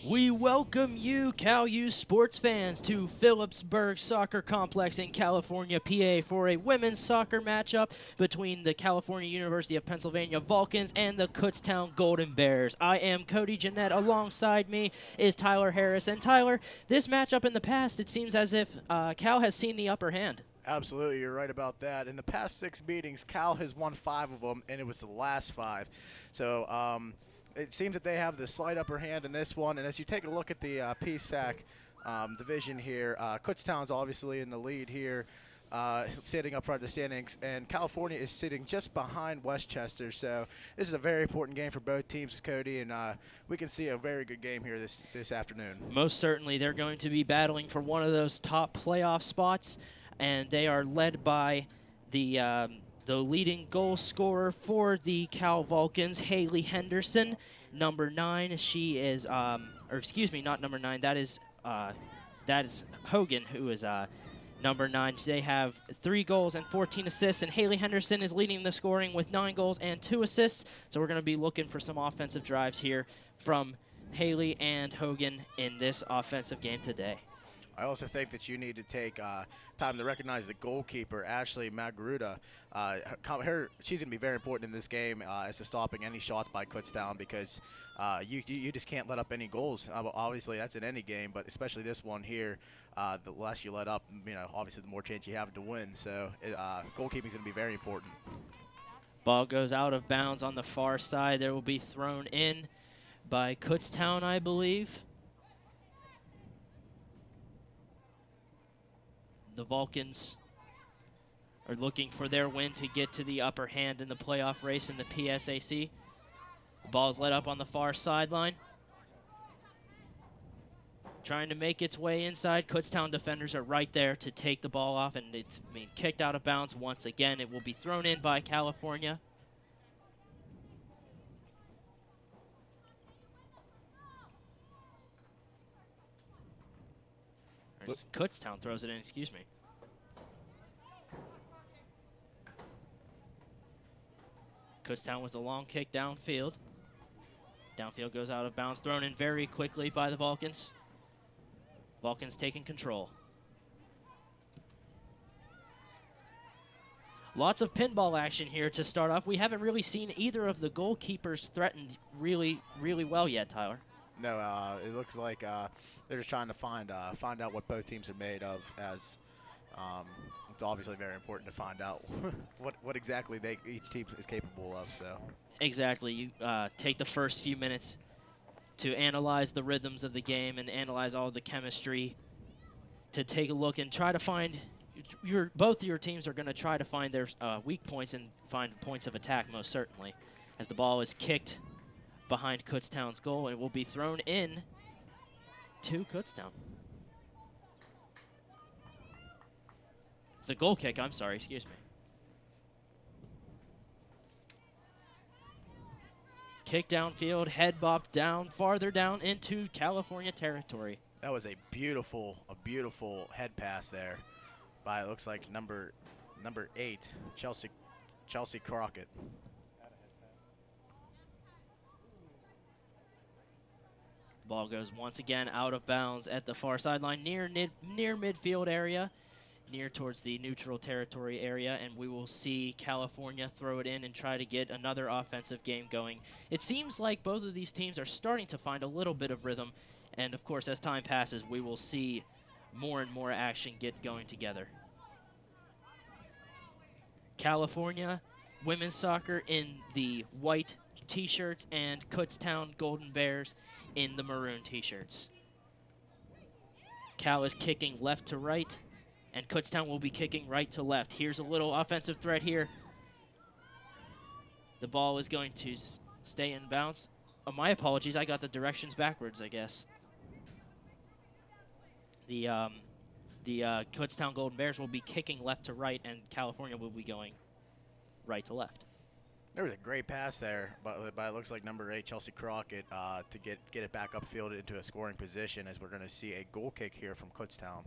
We welcome you, Cal U sports fans, to Phillipsburg Soccer Complex in California, PA, for a women's soccer matchup between the California University of Pennsylvania Vulcans and the Kutztown Golden Bears. I am Cody Jeanette. Alongside me is Tyler Harris. And Tyler, this matchup in the past, it seems as if Cal has seen the upper hand. Absolutely, you're right about that. In the past 6 meetings, Cal has won 5 of them, and it was the last 5. So it seems that they have the slight upper hand in this one. And as you take a look at the PSAC division here, Kutztown's obviously in the lead here, sitting up front of the standings, and California is sitting just behind Westchester. So this is a very important game for both teams, Cody, and we can see a very good game here this afternoon. Most certainly, they're going to be battling for one of those top playoff spots, and they are led by the leading goal scorer for the Cal Vulcans, Haley Henderson, number 9. She is, or excuse me, not number 9. That is Hogan, who is number 9. They have 3 goals and 14 assists, and Haley Henderson is leading the scoring with 9 goals and 2 assists. So we're going to be looking for some offensive drives here from Haley and Hogan in this offensive game today. I also think that you need to take time to recognize the goalkeeper, Ashley Magruda. She's going to be very important in this game as to stopping any shots by Kutztown, because you just can't let up any goals. Obviously, that's in any game, but especially this one here. The less you let up, obviously the more chance you have to win. So goalkeeping is going to be very important. Ball goes out of bounds on the far side. There will be thrown in by Kutztown, I believe. The Vulcans are looking for their win to get to the upper hand in the playoff race in the PSAC. The ball's let up on the far sideline. Trying to make its way inside. Kutztown defenders are right there to take the ball off, and it's being kicked out of bounds once again. It will be thrown in by California. Kutztown throws it in, excuse me. Kutztown with a long kick downfield. Downfield goes out of bounds, thrown in very quickly by the Vulcans. Vulcans taking control. Lots of pinball action here to start off. We haven't really seen either of the goalkeepers threatened really well yet, Tyler. No, it looks like they're just trying to find out what both teams are made of, as it's obviously very important to find out what exactly each team is capable of. So exactly, you take the first few minutes to analyze the rhythms of the game and analyze all the chemistry, to take a look and try to find both of your teams are going to try to find their weak points and find points of attack, most certainly, as the ball is kicked behind Kutztown's goal, and it will be thrown in to Kutztown. It's a goal kick, I'm sorry, excuse me. Kick downfield, head bopped down, farther down into California territory. That was a beautiful head pass there by, it looks like number 8, Chelsea Crockett. Ball goes once again out of bounds at the far sideline, near midfield area, near towards the neutral territory area, and we will see California throw it in and try to get another offensive game going. It seems like both of these teams are starting to find a little bit of rhythm, and of course, as time passes, we will see more and more action get going together. California women's soccer in the white T-shirts, and Kutztown Golden Bears in the maroon T-shirts. Cal is kicking left to right, and Kutztown will be kicking right to left. Here's a little offensive threat here. The ball is going to stay in bounds. Oh, my apologies, I got the directions backwards, I guess. The Kutztown Golden Bears will be kicking left to right, and California will be going right to left. There was a great pass there, but it looks like number 8, Chelsea Crockett, to get it back upfield into a scoring position, as we're going to see a goal kick here from Kutztown.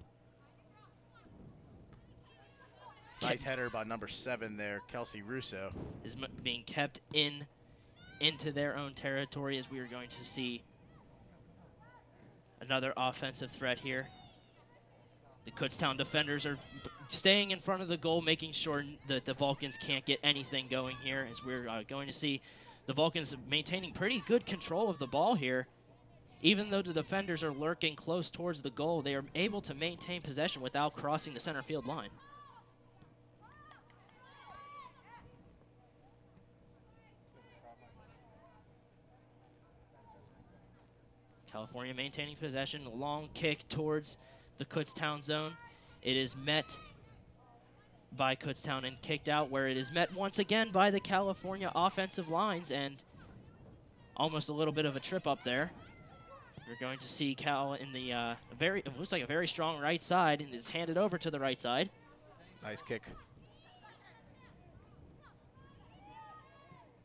Nice header by number 7 there, Kelsey Russo. Is being kept into their own territory, as we are going to see Another offensive threat here. The Kutztown defenders are staying in front of the goal, making sure that the Vulcans can't get anything going here, as we're going to see the Vulcans maintaining pretty good control of the ball here. Even though the defenders are lurking close towards the goal, they are able to maintain possession without crossing the center field line. California maintaining possession, a long kick towards the Kutztown zone. It is met by Kutztown and kicked out, where it is met once again by the California offensive lines, and almost a little bit of a trip up there. We're going to see Cal in the it looks like a very strong right side, and it's handed over to the right side. Nice kick.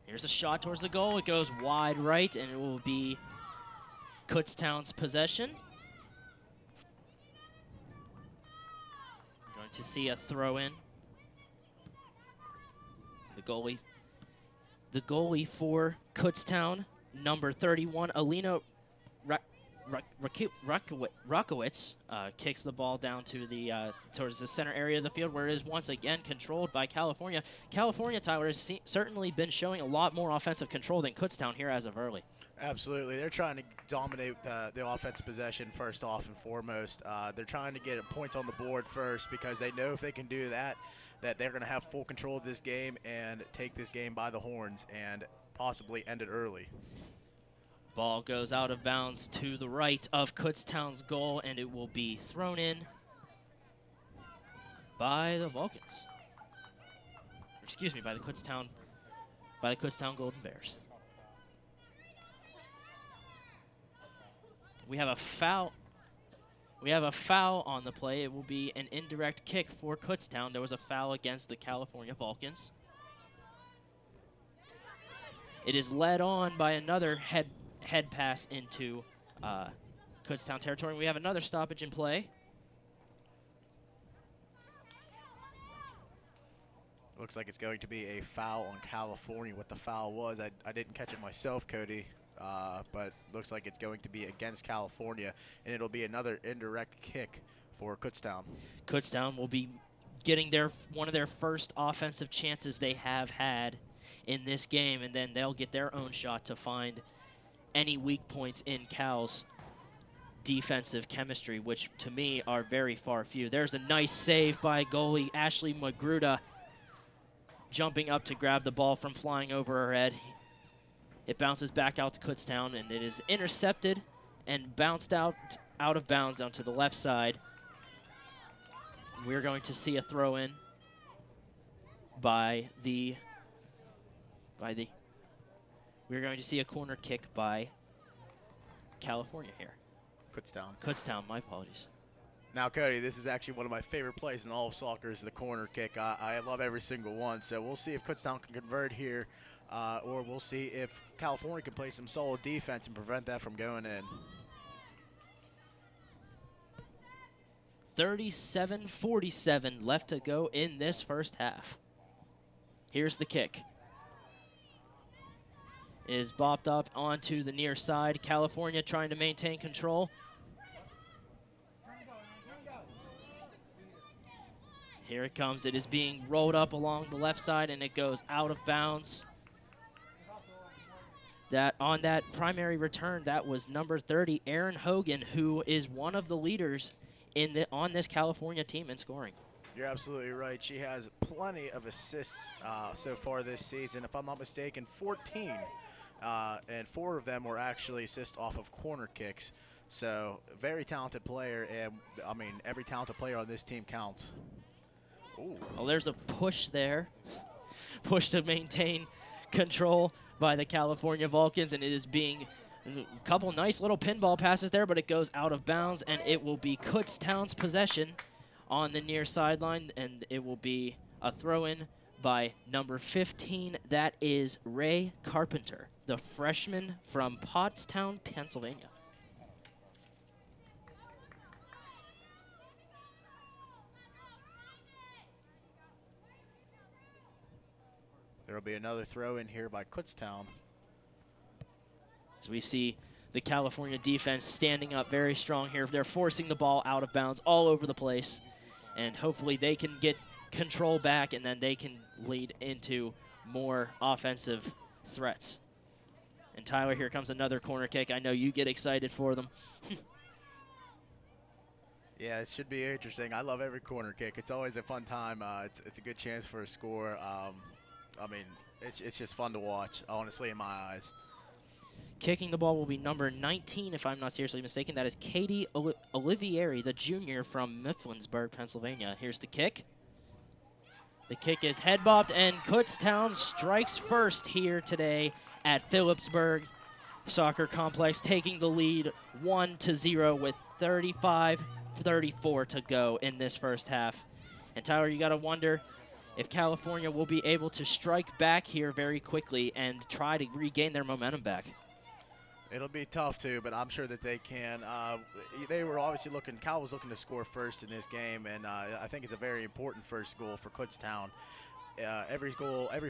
Here's a shot towards the goal. It goes wide right, and it will be Kutztown's possession. We're going to see a throw in. The goalie for Kutztown, number 31, Alina Rakowitz, kicks the ball down to the towards the center area of the field, where it is once again controlled by California. California, Tyler, has certainly been showing a lot more offensive control than Kutztown here as of early. Absolutely. They're trying to dominate the offensive possession first off and foremost. They're trying to get points on the board first, because they know if they can do that, that they're going to have full control of this game and take this game by the horns and possibly end it early. Ball goes out of bounds to the right of Kutztown's goal, and it will be thrown in by the Vulcans. Excuse me, by the Kutztown Golden Bears. We have a foul. We have a foul on the play. It will be an indirect kick for Kutztown. There was a foul against the California Vulcans. It is led on by another head pass into Kutztown territory. We have another stoppage in play. Looks like it's going to be a foul on California. What the foul was, I didn't catch it myself, Cody. But looks like it's going to be against California, and it'll be another indirect kick for Kutztown. Kutztown will be getting one of their first offensive chances they have had in this game, and then they'll get their own shot to find any weak points in Cal's defensive chemistry, which to me are very far few. There's a nice save by goalie Ashley Magruda, jumping up to grab the ball from flying over her head. It bounces back out to Kutztown, and it is intercepted and bounced out of bounds onto the left side. We're going to see a throw in we're going to see a corner kick by California here. Kutztown, my apologies. Now, Cody, this is actually one of my favorite plays in all of soccer, is the corner kick. I love every single one, so we'll see if Kutztown can convert here, or we'll see if California can play some solid defense and prevent that from going in. 37-47 left to go in this first half. Here's the kick. It is bopped up onto the near side. California trying to maintain control. Here it comes. It is being rolled up along the left side, and it goes out of bounds. That on that primary return, that was number 30, Aaron Hogan, who is one of the leaders on this California team in scoring. You're absolutely right. She has plenty of assists so far this season. If I'm not mistaken, 14, and 4 of them were actually assists off of corner kicks. So, very talented player, and I mean, every talented player on this team counts. Ooh. Well, there's a push there. Push to maintain control by the California Vulcans, and it is being a couple nice little pinball passes there, but it goes out of bounds, and it will be Kutztown's possession on the near sideline, and it will be a throw-in by number 15. That is Ray Carpenter, the freshman from Kutztown, Pennsylvania. There will be another throw in here by Kutztown. As we see the California defense standing up very strong here. They're forcing the ball out of bounds all over the place, and hopefully they can get control back, and then they can lead into more offensive threats. And Tyler, here comes another corner kick. I know you get excited for them. Yeah, it should be interesting. I love every corner kick. It's always a fun time. It's a good chance for a score. I mean, it's just fun to watch, honestly, in my eyes. Kicking the ball will be number 19, if I'm not seriously mistaken. That is Katie Olivieri, the junior from Mifflinsburg, Pennsylvania. Here's the kick. The kick is head bopped, and Kutztown strikes first here today at Phillipsburg Soccer Complex, taking the lead 1-0 with 35-34 to go in this first half. And Tyler, you got to wonder if California will be able to strike back here very quickly and try to regain their momentum back. It'll be tough too, but I'm sure that they can. They were obviously looking. Cal was looking to score first in this game, and I think it's a very important first goal for Kutztown. Every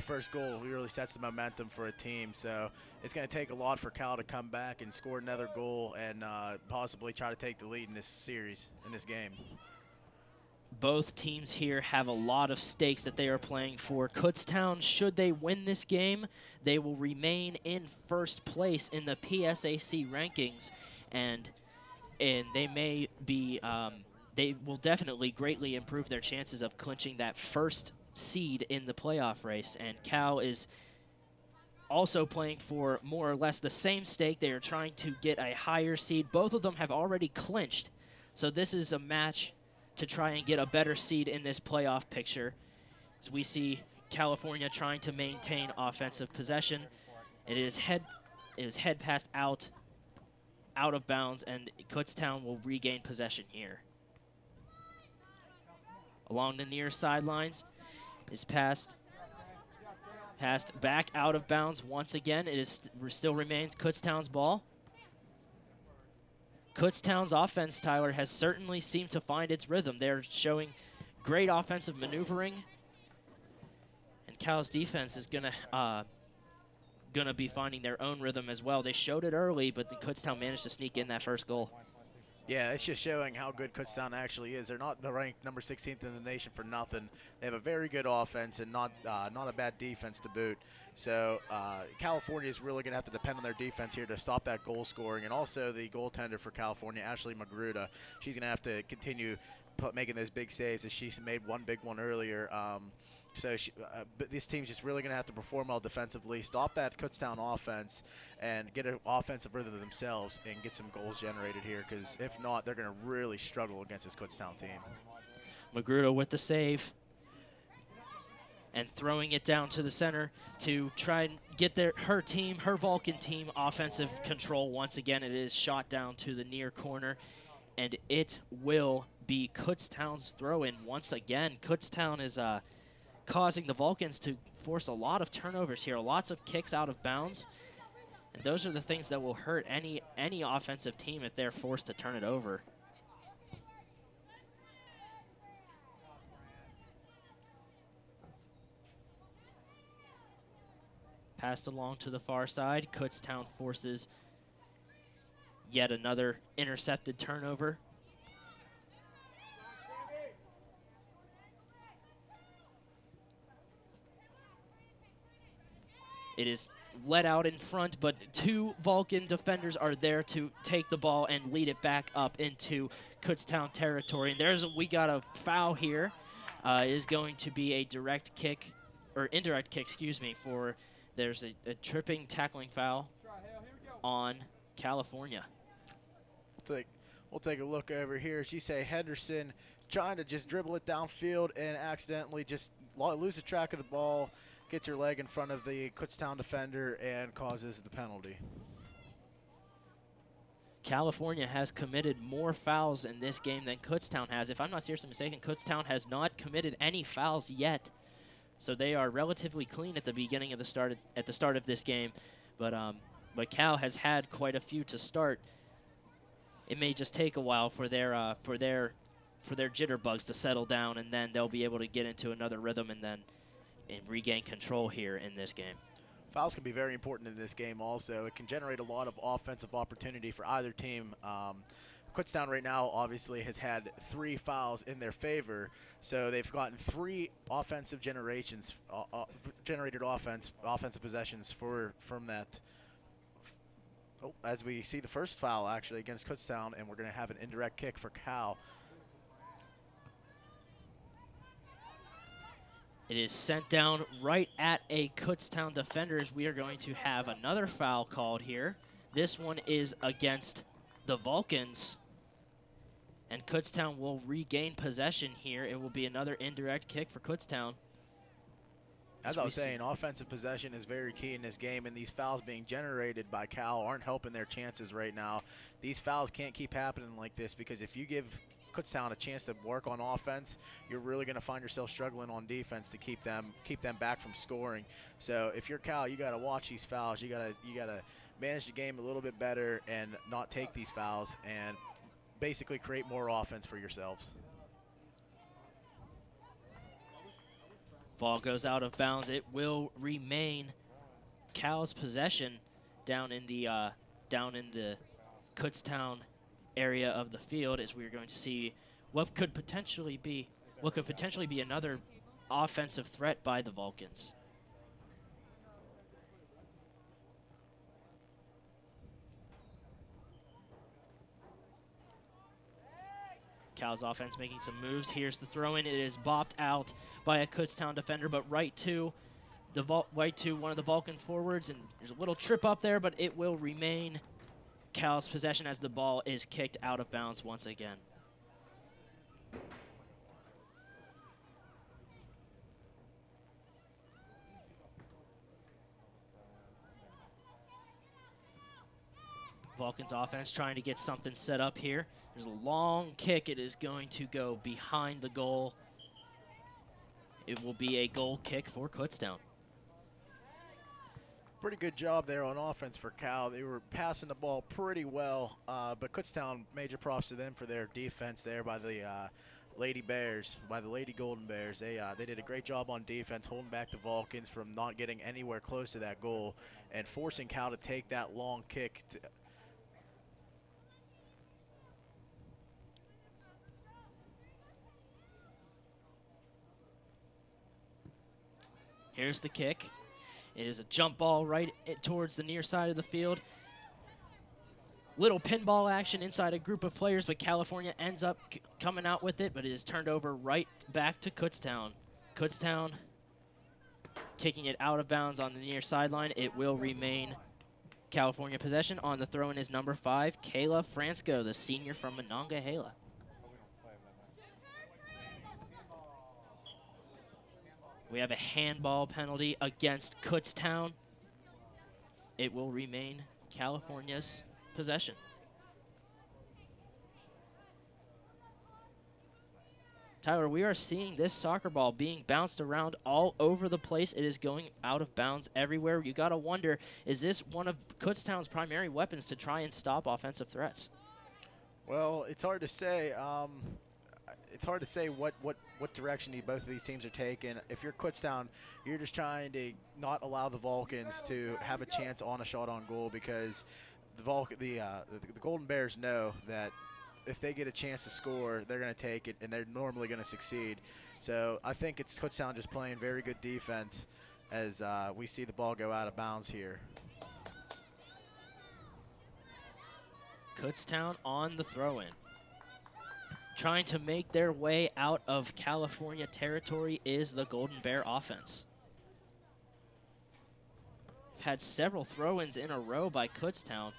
first goal really sets the momentum for a team. So it's going to take a lot for Cal to come back and score another goal and possibly try to take the lead in this series, in this game. Both teams here have a lot of stakes that they are playing for. Kutztown, should they win this game, they will remain in first place in the PSAC rankings, and they may be, they will definitely greatly improve their chances of clinching that first seed in the playoff race. And Cal is also playing for more or less the same stake. They are trying to get a higher seed. Both of them have already clinched, so this is a match to try and get a better seed in this playoff picture. As we see California trying to maintain offensive possession. It is head passed out of bounds, and Kutztown will regain possession here. Along the near sidelines is passed back out of bounds once again. It still remains Kutztown's ball. Kutztown's offense, Tyler, has certainly seemed to find its rhythm. They're showing great offensive maneuvering, and Cal's defense is gonna be finding their own rhythm as well. They showed it early, but the Kutztown managed to sneak in that first goal. Yeah, it's just showing how good Kutztown actually is. They're not ranked number 16th in the nation for nothing. They have a very good offense and not a bad defense to boot. So California is really going to have to depend on their defense here to stop that goal scoring. And also the goaltender for California, Ashley Magruder, she's going to have to continue making those big saves, as she made one big one earlier. But this team's just really going to have to perform well defensively, stop that Kutztown offense, and get an offensive rhythm themselves and get some goals generated here, because if not, they're going to really struggle against this Kutztown team. Magruder with the save and throwing it down to the center to try and get her Vulcan team offensive control. Once again, it is shot down to the near corner, and it will be Kutztown's throw-in once again. Kutztown is causing the Vulcans to force a lot of turnovers here, lots of kicks out of bounds, and those are the things that will hurt any offensive team if they're forced to turn it over. Passed along to the far side. Kutztown forces yet another intercepted turnover. It is let out in front, but two Vulcan defenders are there to take the ball and lead it back up into Kutztown territory. And we got a foul here. It is going to be a direct kick, or indirect kick, excuse me, there's a tripping tackling foul on California. We'll take a look over here. She say Henderson trying to just dribble it downfield and accidentally just loses track of the ball, gets her leg in front of the Kutztown defender, and causes the penalty. California has committed more fouls in this game than Kutztown has. If I'm not seriously mistaken, Kutztown has not committed any fouls yet. So they are relatively clean at the beginning of the start of this game, but Cal has had quite a few to start. It may just take a while for their jitterbugs to settle down, and then they'll be able to get into another rhythm and regain control here in this game. Fouls can be very important in this game also. It can generate a lot of offensive opportunity for either team. Kutztown right now obviously has had 3 fouls in their favor, so they've gotten 3 offensive generated offensive possessions from that. Oh, as we see the first foul actually against Kutztown, and we're going to have an indirect kick for Cal. It is sent down right at a Kutztown defender. We are going to have another foul called here. This one is against the Vulcans. And Kutztown will regain possession here. It will be another indirect kick for Kutztown. As I was saying, offensive possession is very key in this game, and these fouls being generated by Cal aren't helping their chances right now. These fouls can't keep happening like this, because if you give Kutztown a chance to work on offense, you're really going to find yourself struggling on defense to keep them back from scoring. So if you're Cal, you got to watch these fouls. You got to manage the game a little bit better and not take these fouls and basically create more offense for yourselves. Ball goes out of bounds. It will remain Cal's possession down in the Kutztown area of the field, as we're going to see what could potentially be another offensive threat by the Vulcans. Cal's offense making some moves. Here's the throw-in. It is bopped out by a Kutztown defender, but right to one of the Vulcan forwards, and there's a little trip up there, but it will remain Cal's possession as the ball is kicked out of bounds once again. Vulcan's offense trying to get something set up here. There's a long kick. It is going to go behind the goal. It will be a goal kick for Kutztown. Pretty good job there on offense for Cal. They were passing the ball pretty well, but Kutztown, major props to them for their defense there by the Lady Golden Bears. They did a great job on defense, holding back the Vulcans from not getting anywhere close to that goal and forcing Cal to take that long kick. Here's the kick. It is a jump ball right towards the near side of the field. Little pinball action inside a group of players, but California ends up coming out with it, but it is turned over right back to Kutztown. Kutztown kicking it out of bounds on the near sideline. It will remain California possession. On the throw-in is number 5, Kayla Fransko, the senior from Monongahela. We have a handball penalty against Kutztown. It will remain California's possession. Tyler, we are seeing this soccer ball being bounced around all over the place. It is going out of bounds everywhere. You got to wonder, is this one of Kutztown's primary weapons to try and stop offensive threats? Well, it's hard to say. It's hard to say what direction both of these teams are taking. If you're Kutztown, you're just trying to not allow the Vulcans to have a chance on a shot on goal, because the Golden Bears know that if they get a chance to score, they're going to take it, and they're normally going to succeed. So I think it's Kutztown just playing very good defense as we see the ball go out of bounds here. Kutztown on the throw-in, trying to make their way out of California territory is the Golden Bear offense. We've had several throw-ins in a row by Kutztown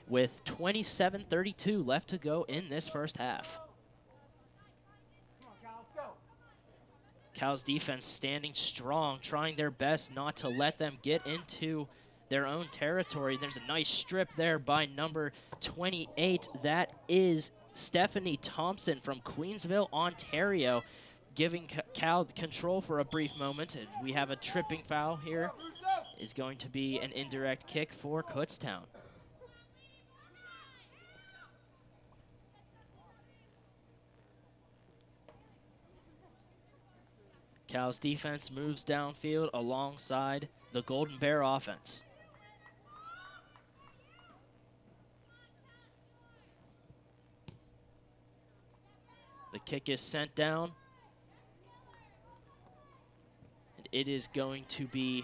with 27:32 left to go in this first half. Come on, Cal, let's go. Cal's defense standing strong, trying their best not to let them get into their own territory. There's a nice strip there by number 28. That is Stephanie Thompson from Queensville, Ontario, giving Cal control for a brief moment. And we have a tripping foul here. Is going to be an indirect kick for Kutztown. Cal's defense moves downfield alongside the Golden Bear offense. The kick is sent down. And it is going to be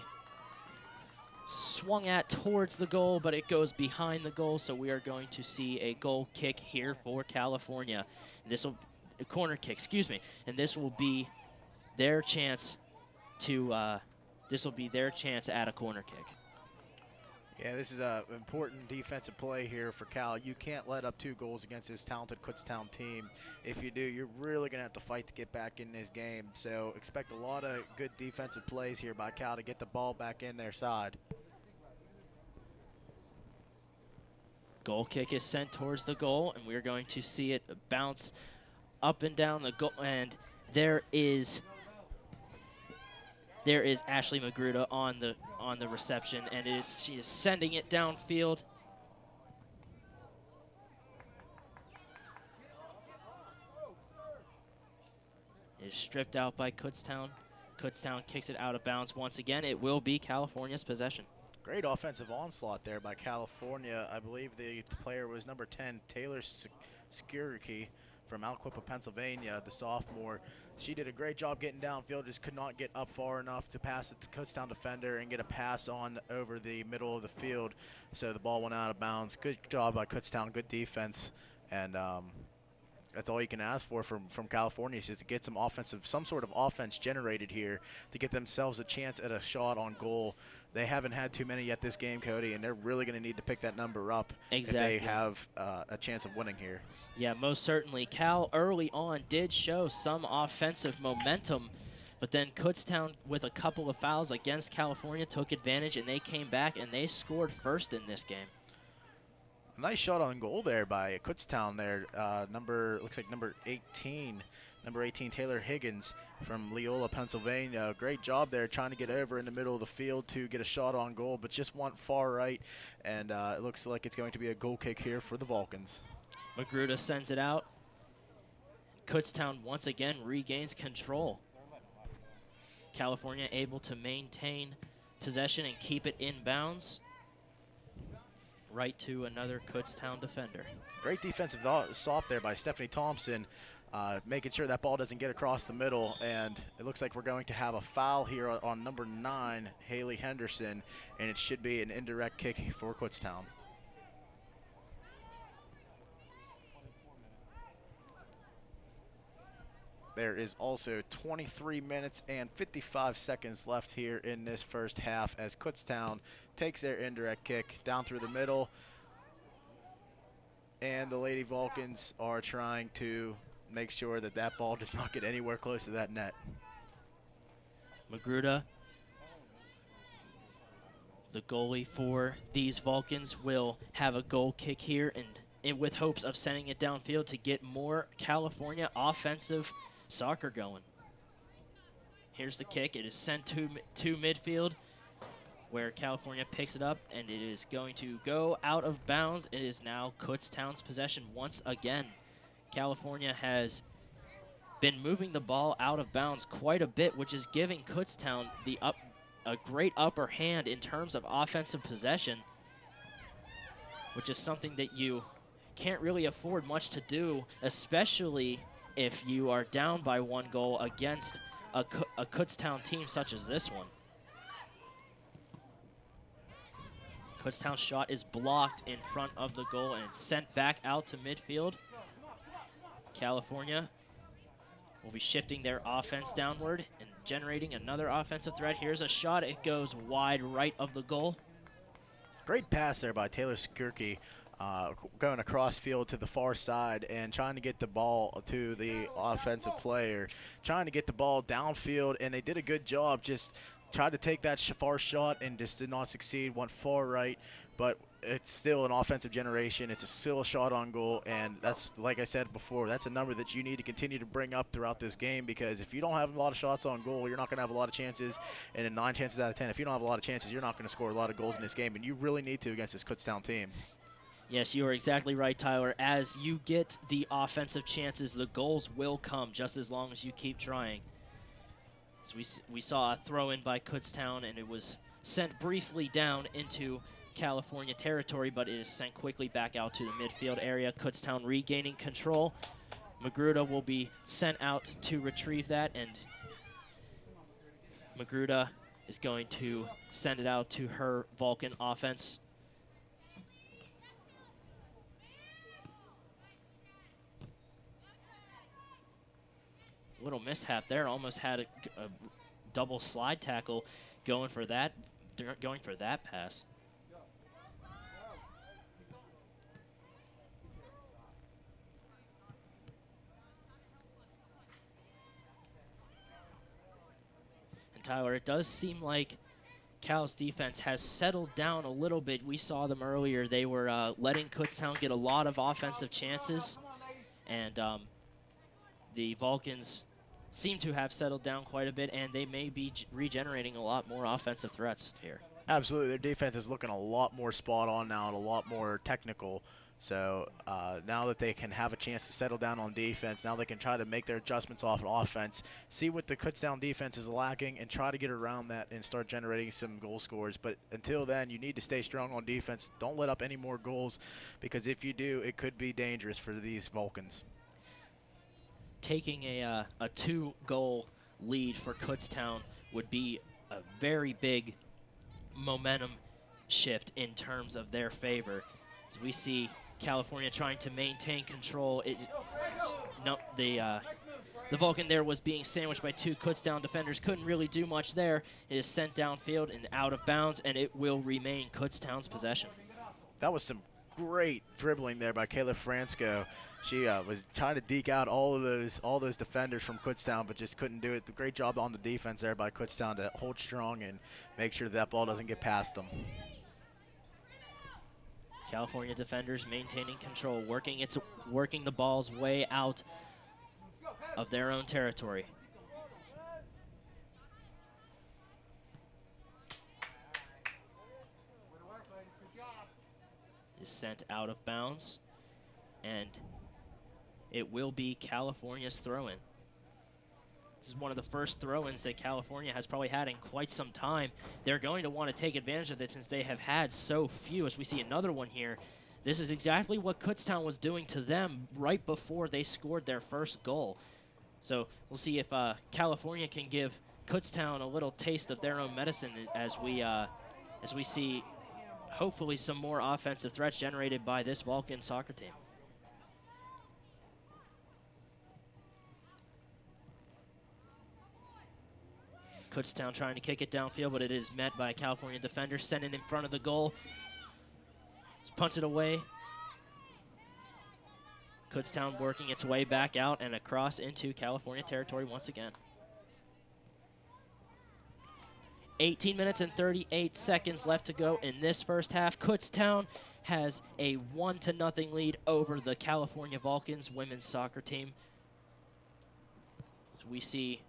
swung at towards the goal, but it goes behind the goal, so we are going to see a goal kick here for California. This will a corner kick, excuse me, and this will be their chance to at a corner kick. Yeah, this is an important defensive play here for Cal. You can't let up 2 goals against this talented Kutztown team. If you do, you're really going to have to fight to get back in this game. So expect a lot of good defensive plays here by Cal to get the ball back in their side. Goal kick is sent towards the goal, and we're going to see it bounce up and down the goal. And there is Ashley Magruder on the reception, and she is sending it downfield. It is stripped out by Kutztown. Kutztown kicks it out of bounds once again. It will be California's possession. Great offensive onslaught there by California. I believe the player was number 10, Taylor Skirky from Alquippa, Pennsylvania, the sophomore. She did a great job getting downfield, just could not get up far enough to pass it to Kutztown defender and get a pass on over the middle of the field. So the ball went out of bounds. Good job by Kutztown, good defense. And that's all you can ask for from California, is just to get some sort of offense generated here to get themselves a chance at a shot on goal. They haven't had too many yet this game, Cody, and they're really going to need to pick that number up if they have a chance of winning here. Yeah, most certainly. Cal early on did show some offensive momentum, but then Kutztown, with a couple of fouls against California, took advantage, and they came back and they scored first in this game. Nice shot on goal there by Kutztown there. Looks like number 18, Taylor Higgins from Leola, Pennsylvania. Great job there trying to get over in the middle of the field to get a shot on goal, but just went far right, and it looks like it's going to be a goal kick here for the Vulcans. Magruder sends it out. Kutztown once again regains control. California able to maintain possession and keep it in bounds. Right to another Kutztown defender. Great defensive stop there by Stephanie Thompson, making sure that ball doesn't get across the middle, and it looks like we're going to have a foul here on number 9, Haley Henderson, and it should be an indirect kick for Kutztown. There is also 23 minutes and 55 seconds left here in this first half as Kutztown takes their indirect kick down through the middle. And the Lady Vulcans are trying to make sure that that ball does not get anywhere close to that net. Magruder, the goalie for these Vulcans, will have a goal kick here and with hopes of sending it downfield to get more California offensive soccer going. Here's the kick. It is sent to midfield, where California picks it up, and it is going to go out of bounds. It is now Kutztown's possession once again. California has been moving the ball out of bounds quite a bit, which is giving Kutztown a great upper hand in terms of offensive possession, which is something that you can't really afford much to do, especially if you are down by 1 goal against a Kutztown team such as this one. Kutztown's shot is blocked in front of the goal, and it's sent back out to midfield. California will be shifting their offense downward and generating another offensive threat. Here's a shot. It goes wide right of the goal. Great pass there by Taylor Skirky, going across field to the far side and trying to get the ball to the offensive player, trying to get the ball downfield, and they did a good job. Just tried to take that far shot and just did not succeed, went far right, but it's still an offensive generation. It's still a shot on goal, and that's, like I said before, that's a number that you need to continue to bring up throughout this game, because if you don't have a lot of shots on goal, you're not going to have a lot of chances, and in 9 chances out of 10, if you don't have a lot of chances, you're not going to score a lot of goals in this game, and you really need to against this Kutztown team. Yes, you are exactly right, Tyler. As you get the offensive chances, the goals will come just as long as you keep trying. So we saw a throw-in by Kutztown, and it was sent briefly down into California territory, but it is sent quickly back out to the midfield area. Kutztown regaining control. Magruder will be sent out to retrieve that, and Magruder is going to send it out to her Vulcan offense. Little mishap there, almost had a double slide tackle going for that pass. And Tyler, it does seem like Cal's defense has settled down a little bit. We saw them earlier. They were letting Kutztown get a lot of offensive chances, and the Vulcans seem to have settled down quite a bit, and they may be regenerating a lot more offensive threats here. Absolutely. Their defense is looking a lot more spot on now and a lot more technical. So now that they can have a chance to settle down on defense, now they can try to make their adjustments off offense, see what the Kutztown defense is lacking, and try to get around that and start generating some goal scores. But until then, you need to stay strong on defense. Don't let up any more goals, because if you do, it could be dangerous for these Vulcans. Taking a 2-goal lead for Kutztown would be a very big momentum shift in terms of their favor. As we see California trying to maintain control. The Vulcan there was being sandwiched by 2 Kutztown defenders. Couldn't really do much there. It is sent downfield and out of bounds, and it will remain Kutztown's possession. That was some great dribbling there by Kayla Fransko. She was trying to deke out all those defenders from Kutztown, but just couldn't do it. Great job on the defense there by Kutztown to hold strong and make sure that ball doesn't get past them. California defenders maintaining control, working the ball's way out of their own territory. Is sent out of bounds, and it will be California's throw-in. This is one of the first throw-ins that California has probably had in quite some time. They're going to want to take advantage of it since they have had so few. As we see another one here, this is exactly what Kutztown was doing to them right before they scored their first goal. So we'll see if California can give Kutztown a little taste of their own medicine as we see hopefully some more offensive threats generated by this Vulcan soccer team. Kutztown trying to kick it downfield, but it is met by a California defender, sent it in front of the goal. It's punted away. Kutztown working its way back out and across into California territory once again. 18 minutes and 38 seconds left to go in this first half. Kutztown has a 1-0 lead over the California Vulcans women's soccer team. So we see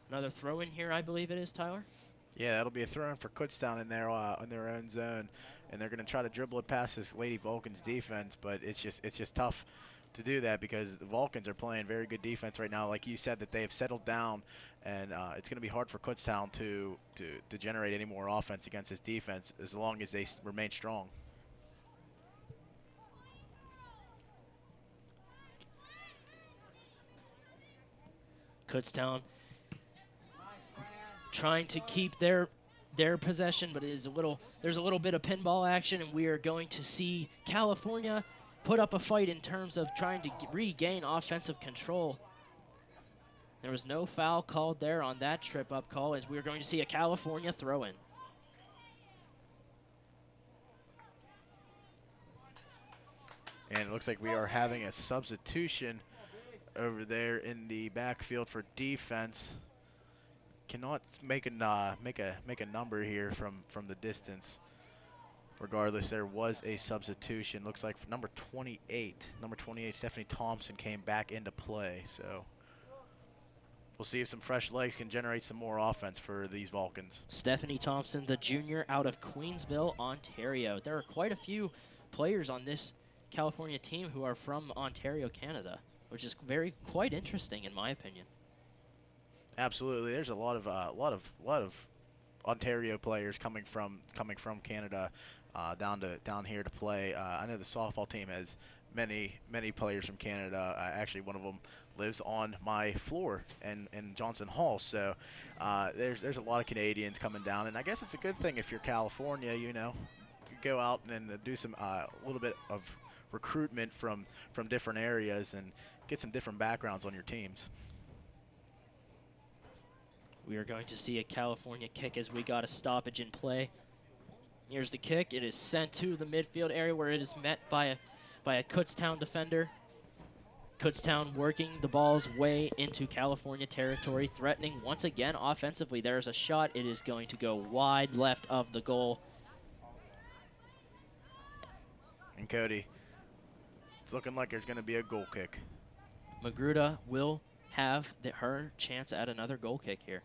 another throw in here, I believe it is, Tyler. Yeah, that'll be a throw in for Kutztown in their own zone, and they're going to try to dribble it past this Lady Vulcans defense, but it's just tough to do that because the Vulcans are playing very good defense right now. Like you said, that they have settled down, and it's going to be hard for Kutztown to generate any more offense against this defense as long as they remain strong. Kutztown trying to keep their possession, but there's a little bit of pinball action, and we are going to see California put up a fight in terms of trying to regain offensive control. There was no foul called there on that trip-up call, as we are going to see a California throw-in. And it looks like we are having a substitution over there in the backfield for defense. Cannot make a number here from the distance. Regardless, there was a substitution. Looks like for number 28, Stephanie Thompson came back into play. So we'll see if some fresh legs can generate some more offense for these Vulcans. Stephanie Thompson, the junior out of Queensville, Ontario. There are quite a few players on this California team who are from Ontario, Canada, which is quite interesting in my opinion. Absolutely, there's a lot of Ontario players coming from Canada down here to play. I know the softball team has many players from Canada. Actually, one of them lives on my floor in Johnson Hall. So there's a lot of Canadians coming down, and I guess it's a good thing if you're California. You go out and do some a little bit of recruitment from different areas and get some different backgrounds on your teams. We are going to see a California kick as we got a stoppage in play. Here's the kick. It is sent to the midfield area where it is met by a Kutztown defender. Kutztown working the ball's way into California territory, threatening once again offensively. There's a shot. It is going to go wide left of the goal. And Cody, it's looking like there's going to be a goal kick. Magruder will have her chance at another goal kick here.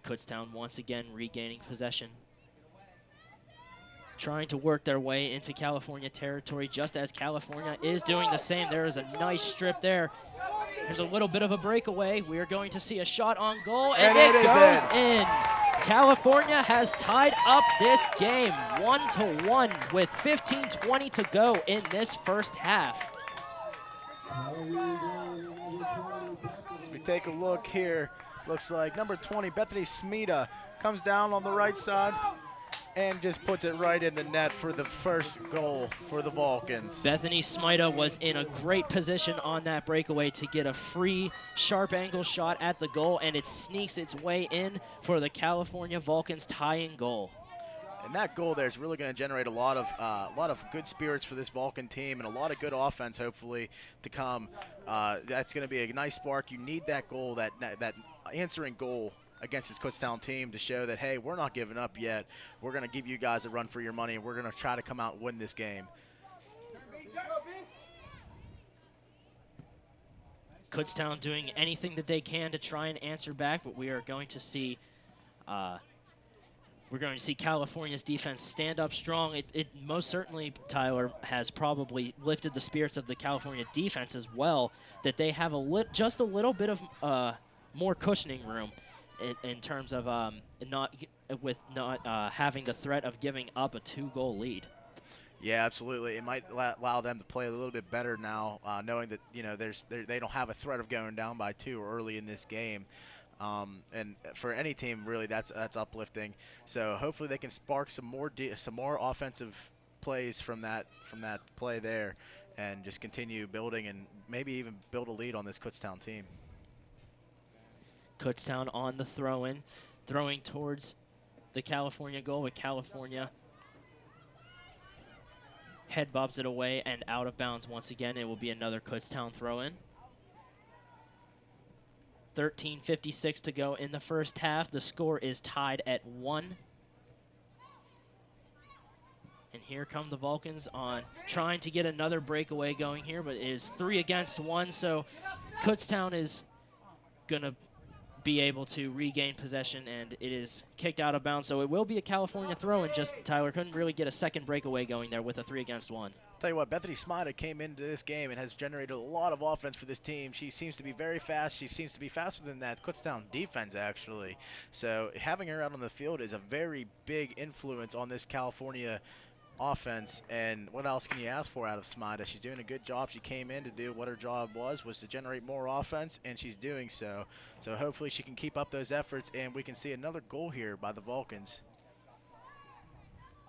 Kutztown once again regaining possession, trying to work their way into California territory just as California is doing the same. There is a nice strip there. There's a little bit of a breakaway. We are going to see a shot on goal, and it goes in. California has tied up this game 1-1 with 15:20 to go in this first half. As we take a look here, looks like number 20, Bethany Smita, comes down on the right side and just puts it right in the net for the first goal for the Vulcans. Bethany Smita was in a great position on that breakaway to get a free sharp angle shot at the goal, and it sneaks its way in for the California Vulcans tying goal. And that goal there is really going to generate a lot of good spirits for this Vulcan team and a lot of good offense, hopefully, to come. That's going to be a nice spark. You need that goal, that answering goal against this Kutztown team to show that, hey, we're not giving up yet. We're going to give you guys a run for your money, and we're going to try to come out and win this game. Kutztown doing anything that they can to try and answer back, but we are going to see California's defense stand up strong. It most certainly, Tyler, has probably lifted the spirits of the California defense as well, that they have just a little bit of more cushioning room in terms of not having the threat of giving up a 2-goal lead. Yeah, absolutely. It might allow them to play a little bit better now, knowing that they don't have a threat of going down by 2 early in this game. And for any team, really, that's uplifting. So hopefully they can spark some more offensive plays from that play there, and just continue building and maybe even build a lead on this Kutztown team. Kutztown on the throw-in, throwing towards the California goal, but California head bobs it away and out of bounds once again. It will be another Kutztown throw-in. 13:56 to go in the first half. The score is tied at 1. And here come the Vulcans on trying to get another breakaway going here, but it is 3 against 1, so Kutztown is going to be able to regain possession, and it is kicked out of bounds. So it will be a California throw-in. Just Tyler couldn't really get a second breakaway going there with a 3 against 1. Tell you what, Bethany Smita came into this game and has generated a lot of offense for this team. She seems to be very fast. She seems to be faster than that Kutztown defense, actually. So having her out on the field is a very big influence on this California offense. And what else can you ask for out of Smita? She's doing a good job. She came in to do what her job was to generate more offense, and she's doing so. So hopefully she can keep up those efforts, and we can see another goal here by the Vulcans.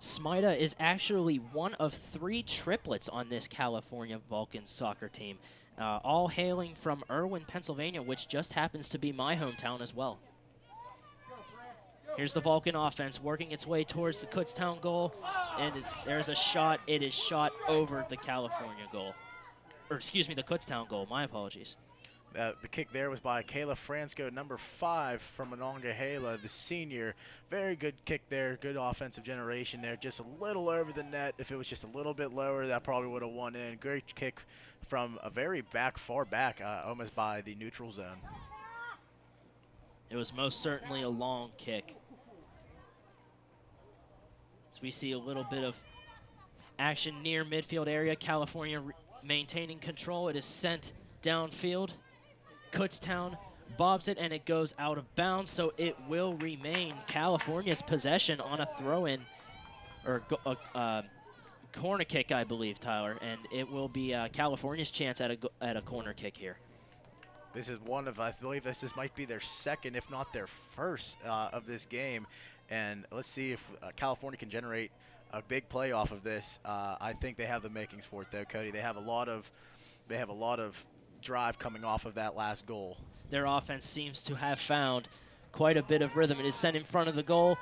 Smita is actually one of 3 triplets on this California Vulcans soccer team, all hailing from Irwin, Pennsylvania, which just happens to be my hometown as well. Here's the Vulcan offense working its way towards the Kutztown goal, and there's a shot. It is shot over the California goal. Or excuse me, the Kutztown goal. My apologies. The kick there was by Kayla Fransko, number 5 from Monongahela, the senior. Very good kick there, good offensive generation there. Just a little over the net. If it was just a little bit lower, that probably would have won in. Great kick from a very far back, almost by the neutral zone. It was most certainly a long kick. As we see a little bit of action near midfield area, California maintaining control. It is sent downfield. Kutztown bobs it, and it goes out of bounds, so it will remain California's possession on a throw-in, or corner kick, I believe, Tyler, and it will be California's chance at a corner kick here. This is one of, I believe this might be their second, if not their first, of this game, and let's see if California can generate a big play off of this. I think they have the makings for it, though, Cody. They have a lot of drive coming off of that last goal. Their offense seems to have found quite a bit of rhythm. It is sent in front of the goal.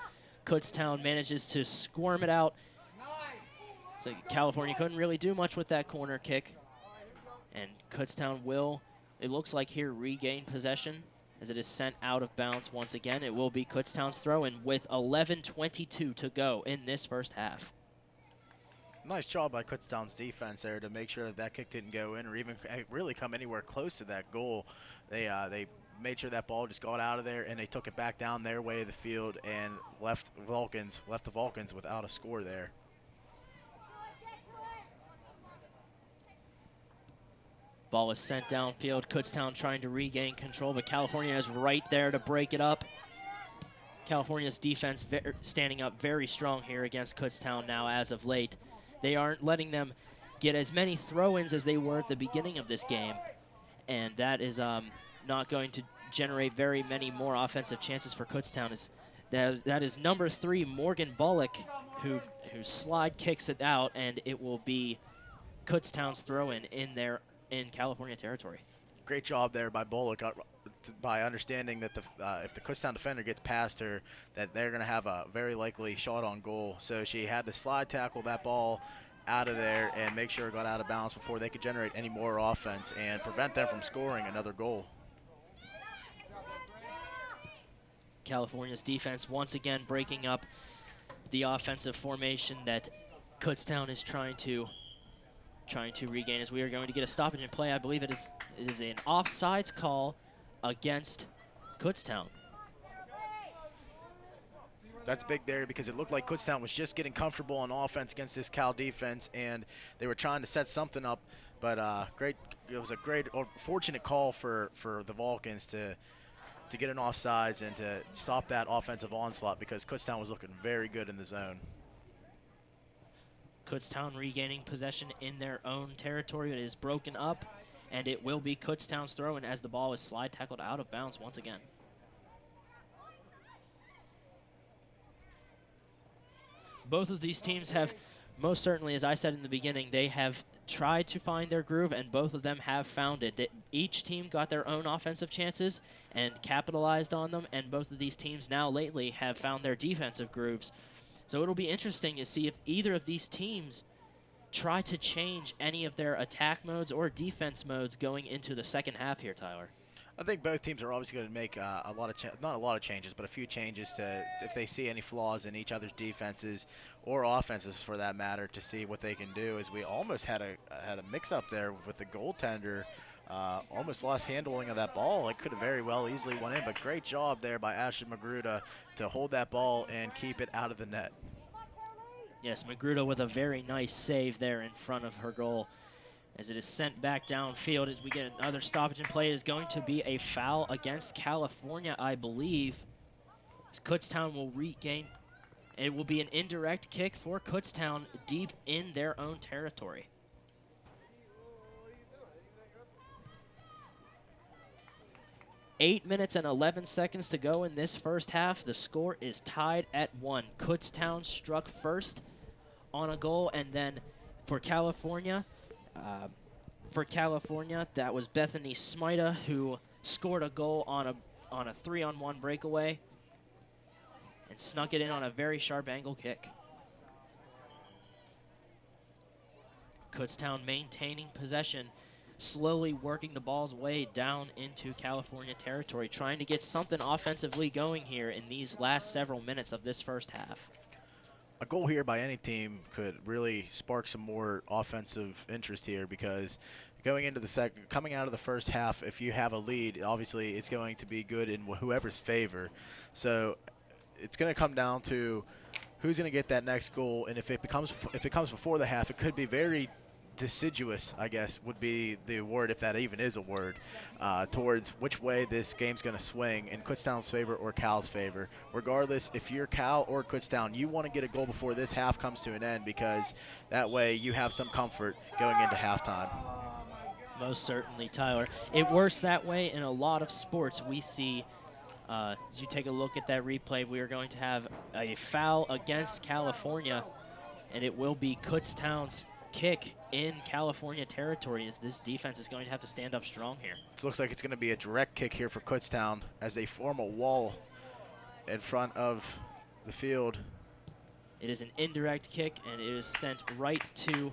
Kutztown manages to squirm it out. So California couldn't really do much with that corner kick. And Kutztown will, it looks like here, regain possession as it is sent out of bounds once again. It will be Kutztown's throw-in with 11:22 to go in this first half. Nice job by Kutztown's defense there to make sure that that kick didn't go in or even really come anywhere close to that goal. They made sure that ball just got out of there, and they took it back down their way of the field and left the Vulcans without a score there. Ball is sent downfield. Kutztown trying to regain control, but California is right there to break it up. California's defense standing up very strong here against Kutztown now as of late. They aren't letting them get as many throw-ins as they were at the beginning of this game, and that is not going to generate very many more offensive chances for Kutztown. That is number 3, Morgan Bullock, who slide kicks it out, and it will be Kutztown's throw-in in California territory. Great job there by Bullock by understanding that if the Kutztown defender gets past her, that they're going to have a very likely shot on goal. So she had to slide tackle that ball out of there and make sure it got out of bounds before they could generate any more offense and prevent them from scoring another goal. California's defense once again breaking up the offensive formation that Kutztown is trying to regain, as we are going to get a stoppage in play. I believe it is an offsides call against Kutztown. That's big there because it looked like Kutztown was just getting comfortable on offense against this Cal defense, and they were trying to set something up. But it was a great or fortunate call for the Vulcans to get an offsides and to stop that offensive onslaught because Kutztown was looking very good in the zone. Kutztown regaining possession in their own territory. It is broken up, and it will be Kutztown's throw-in as the ball is slide tackled out of bounds once again. Both of these teams have, most certainly, as I said in the beginning, they have tried to find their groove, and both of them have found it. Each team got their own offensive chances and capitalized on them, and both of these teams now lately have found their defensive grooves. So it'll be interesting to see if either of these teams try to change any of their attack modes or defense modes going into the second half here, Tyler. I think both teams are obviously going to make not a lot of changes, but a few changes to if they see any flaws in each other's defenses or offenses for that matter to see what they can do. As we almost had a mix-up there with the goaltender. Almost lost handling of that ball. It could have very well easily went in, but great job there by Ashley Magruder to hold that ball and keep it out of the net. Yes, Magruder with a very nice save there in front of her goal. As it is sent back downfield as we get another stoppage in play. It is going to be a foul against California, I believe. As Kutztown will regain. It will be an indirect kick for Kutztown deep in their own territory. Eight minutes and 11 seconds to go in this first half. The score is tied at 1. Kutztown struck first on a goal, and then for California, that was Bethany Smita who scored a goal on a 3-on-1 breakaway and snuck it in on a very sharp angle kick. Kutztown maintaining possession, slowly working the ball's way down into California territory, trying to get something offensively going here in these last several minutes of this first half. A goal here by any team could really spark some more offensive interest here because coming out of the first half, if you have a lead, obviously it's going to be good in whoever's favor. So it's going to come down to who's going to get that next goal, and if it comes before the half, it could be very deciduous, I guess would be the word, if that even is a word, towards which way this game's going to swing in Kutztown's favor or Cal's favor. Regardless, if you're Cal or Kutztown, you want to get a goal before this half comes to an end, because that way you have some comfort going into halftime. Most certainly, Tyler. It works that way in a lot of sports. We see, as you take a look at that replay, we are going to have a foul against California, and it will be Kutztown's kick in California territory, as this defense is going to have to stand up strong here. It looks like it's going to be a direct kick here for Kutztown as they form a wall in front of the field. It is an indirect kick, and it is sent right to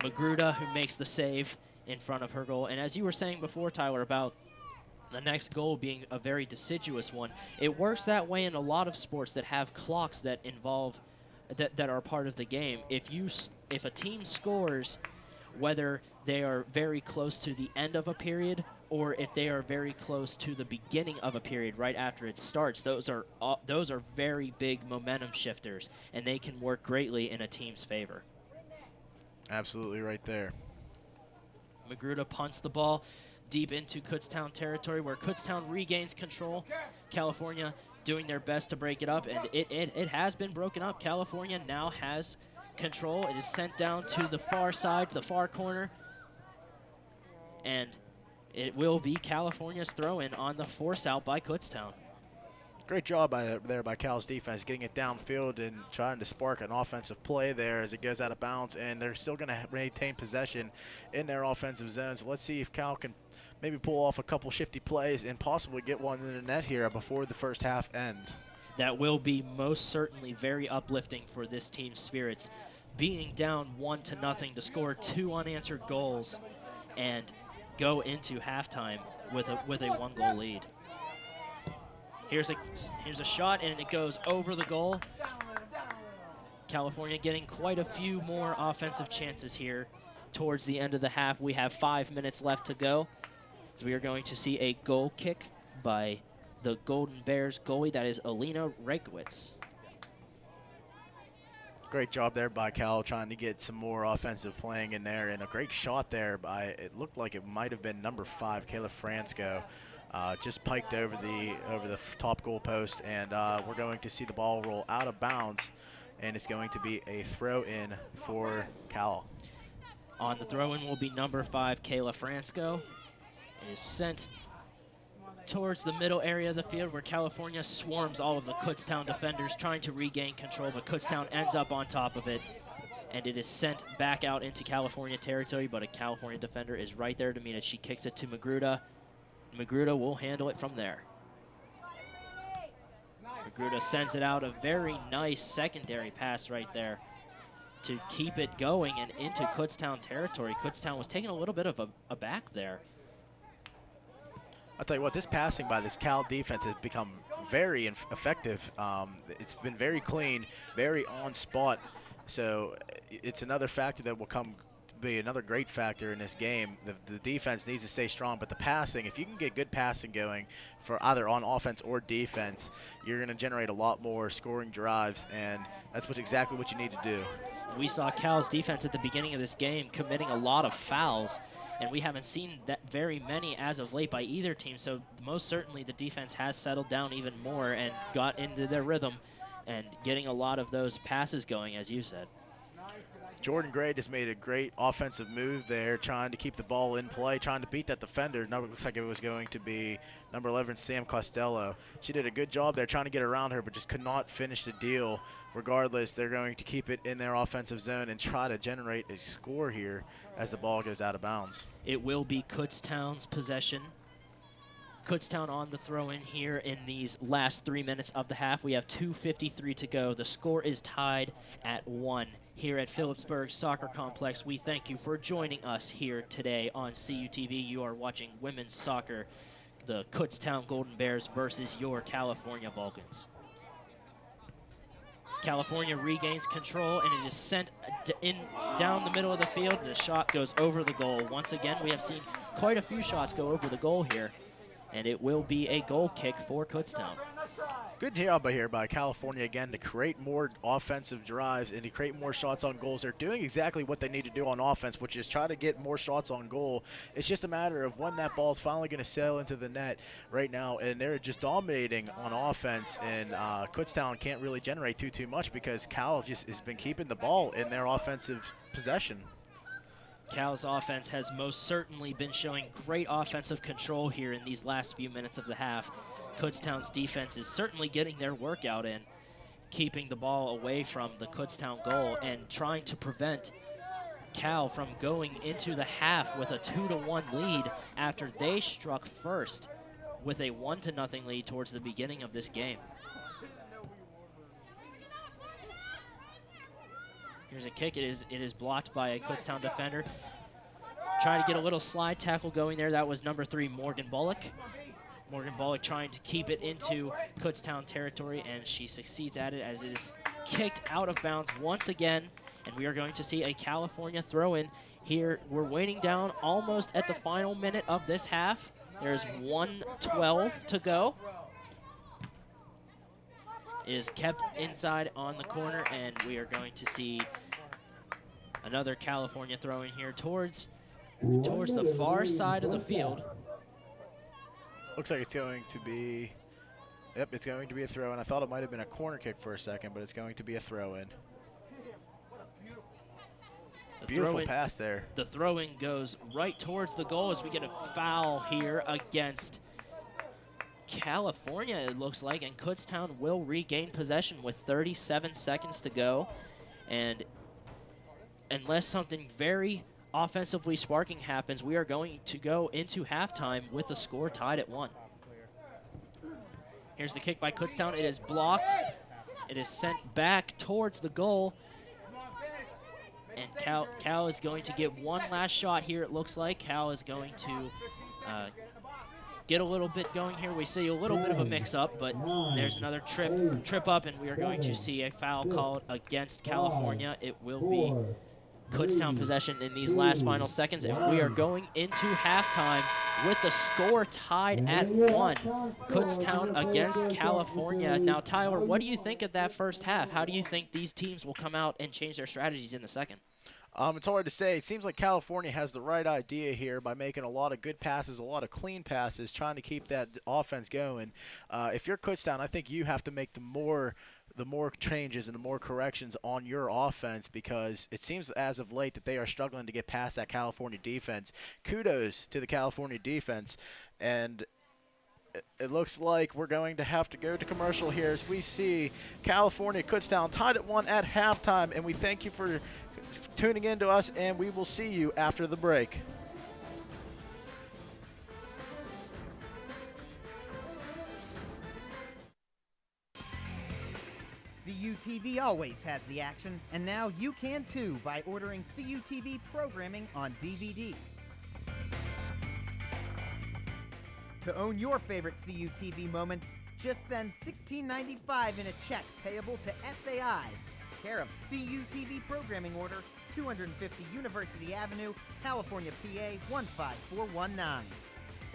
Magruder, who makes the save in front of her goal. And as you were saying before, Tyler, about the next goal being a very deciduous one, it works that way in a lot of sports that have clocks that involve that are part of the game. If a team scores, whether they are very close to the end of a period or if they are very close to the beginning of a period right after it starts, those are very big momentum shifters, and they can work greatly in a team's favor. Absolutely right there. Magruder punts the ball deep into Kutztown territory, where Kutztown regains control. California doing their best to break it up, and it has been broken up. California now has control. It is sent down to the far side, the far corner, and it will be California's throw-in on the force out by Kutztown. Great job there by Cal's defense, getting it downfield and trying to spark an offensive play there as it goes out of bounds, and they're still going to maintain possession in their offensive zone. So let's see if Cal can maybe pull off a couple shifty plays and possibly get one in the net here before the first half ends. That will be most certainly very uplifting for this team's spirits. Being down 1-0 to score 2 unanswered goals and go into halftime with a 1-goal lead. Here's a shot, and it goes over the goal. California getting quite a few more offensive chances here towards the end of the half. We have 5 minutes left to go. So we are going to see a goal kick by the Golden Bears goalie. That is Alina Reykowitz. Great job there by Cal, trying to get some more offensive playing in there, and a great shot there by, it looked like it might have been number 5, Kayla Fransko. Just piked over the top goal post, and we're going to see the ball roll out of bounds, and it's going to be a throw-in for Cal. On the throw-in will be number 5, Kayla Fransko. It is sent towards the middle area of the field, where California swarms all of the Kutztown defenders trying to regain control, but Kutztown ends up on top of it, and it is sent back out into California territory, but a California defender is right there to meet it. She kicks it to Magruder. Magruder will handle it from there. Magruder sends it out, a very nice secondary pass right there to keep it going and into Kutztown territory. Kutztown was taking a little bit of a back there. I'll tell you what, this passing by this Cal defense has become very effective. It's been very clean, very on spot. So it's another factor that will come be another great factor in this game. The defense needs to stay strong, but the passing, if you can get good passing going for either on offense or defense, you're going to generate a lot more scoring drives, and that's exactly what you need to do. We saw Cal's defense at the beginning of this game committing a lot of fouls, and we haven't seen that very many as of late by either team, so most certainly the defense has settled down even more and got into their rhythm and getting a lot of those passes going, as you said. Jordan Gray just made a great offensive move there, trying to keep the ball in play, trying to beat that defender. Now it looks like it was going to be number 11, Sam Costello. She did a good job there trying to get around her, but just could not finish the deal. Regardless, they're going to keep it in their offensive zone and try to generate a score here as the ball goes out of bounds. It will be Kutztown's possession. Kutztown on the throw-in here in these last 3 minutes of the half. We have 2:53 to go. The score is tied at 1 here at Phillipsburg Soccer Complex. We thank you for joining us here today on CUTV. You are watching women's soccer, the Kutztown Golden Bears versus your California Vulcans. California regains control, and it is sent down the middle of the field. The shot goes over the goal. Once again, we have seen quite a few shots go over the goal here, and it will be a goal kick for Kutztown. Good job by California again to create more offensive drives and to create more shots on goals. They're doing exactly what they need to do on offense, which is try to get more shots on goal. It's just a matter of when that ball is finally going to sail into the net right now, and they're just dominating on offense, and Kutztown can't really generate too much because Cal just has been keeping the ball in their offensive possession. Cal's offense has most certainly been showing great offensive control here in these last few minutes of the half. Kutztown's defense is certainly getting their workout in, keeping the ball away from the Kutztown goal and trying to prevent Cal from going into the half with a 2-1 lead after they struck first with a 1-0 lead towards the beginning of this game. Here's a kick. It is blocked by a Kutztown defender. Trying to get a little slide tackle going there. That was number 3, Morgan Bullock. Morgan Bullock trying to keep it into Kutztown territory, and she succeeds at it as it is kicked out of bounds once again, and we are going to see a California throw-in here. We're waiting down almost at the final minute of this half. There's 1:12 to go. It is kept inside on the corner, and we are going to see another California throw-in here towards the far side of the field. Looks like it's going to be, yep, it's going to be a throw, and I thought it might have been a corner kick for a second, but it's going to be a throw-in. Beautiful pass there. The throw-in goes right towards the goal as we get a foul here against California, it looks like, and Kutztown will regain possession with 37 seconds to go. And unless something very offensively sparking happens, we are going to go into halftime with the score tied at 1. Here's the kick by Kutztown. It is blocked. It is sent back towards the goal. And Cal is going to get one last shot here, it looks like. Cal is going to get a little bit going here. We see a little bit of a mix-up, but there's another trip up, and we are going to see a foul called against California. It will be Kutztown possession in these last final seconds, and we are going into halftime with the score tied at 1. Kutztown against California. Now, Tyler, what do you think of that first half? How do you think these teams will come out and change their strategies in the second? It's hard to say. It seems like California has the right idea here by making a lot of good passes, a lot of clean passes, trying to keep that offense going. If you're Kutztown, I think you have to make the more changes and the more corrections on your offense, because it seems as of late that they are struggling to get past that California defense. Kudos to the California defense, and it looks like we're going to have to go to commercial here as we see California Kutztown tied at 1 at halftime, and we thank you for tuning in to us, and we will see you after the break. CUTV always has the action, and now you can too by ordering CUTV programming on DVD. To own your favorite CUTV moments, just send $16.95 in a check payable to SAI, care of CUTV programming order, 250 University Avenue, California, PA 15419.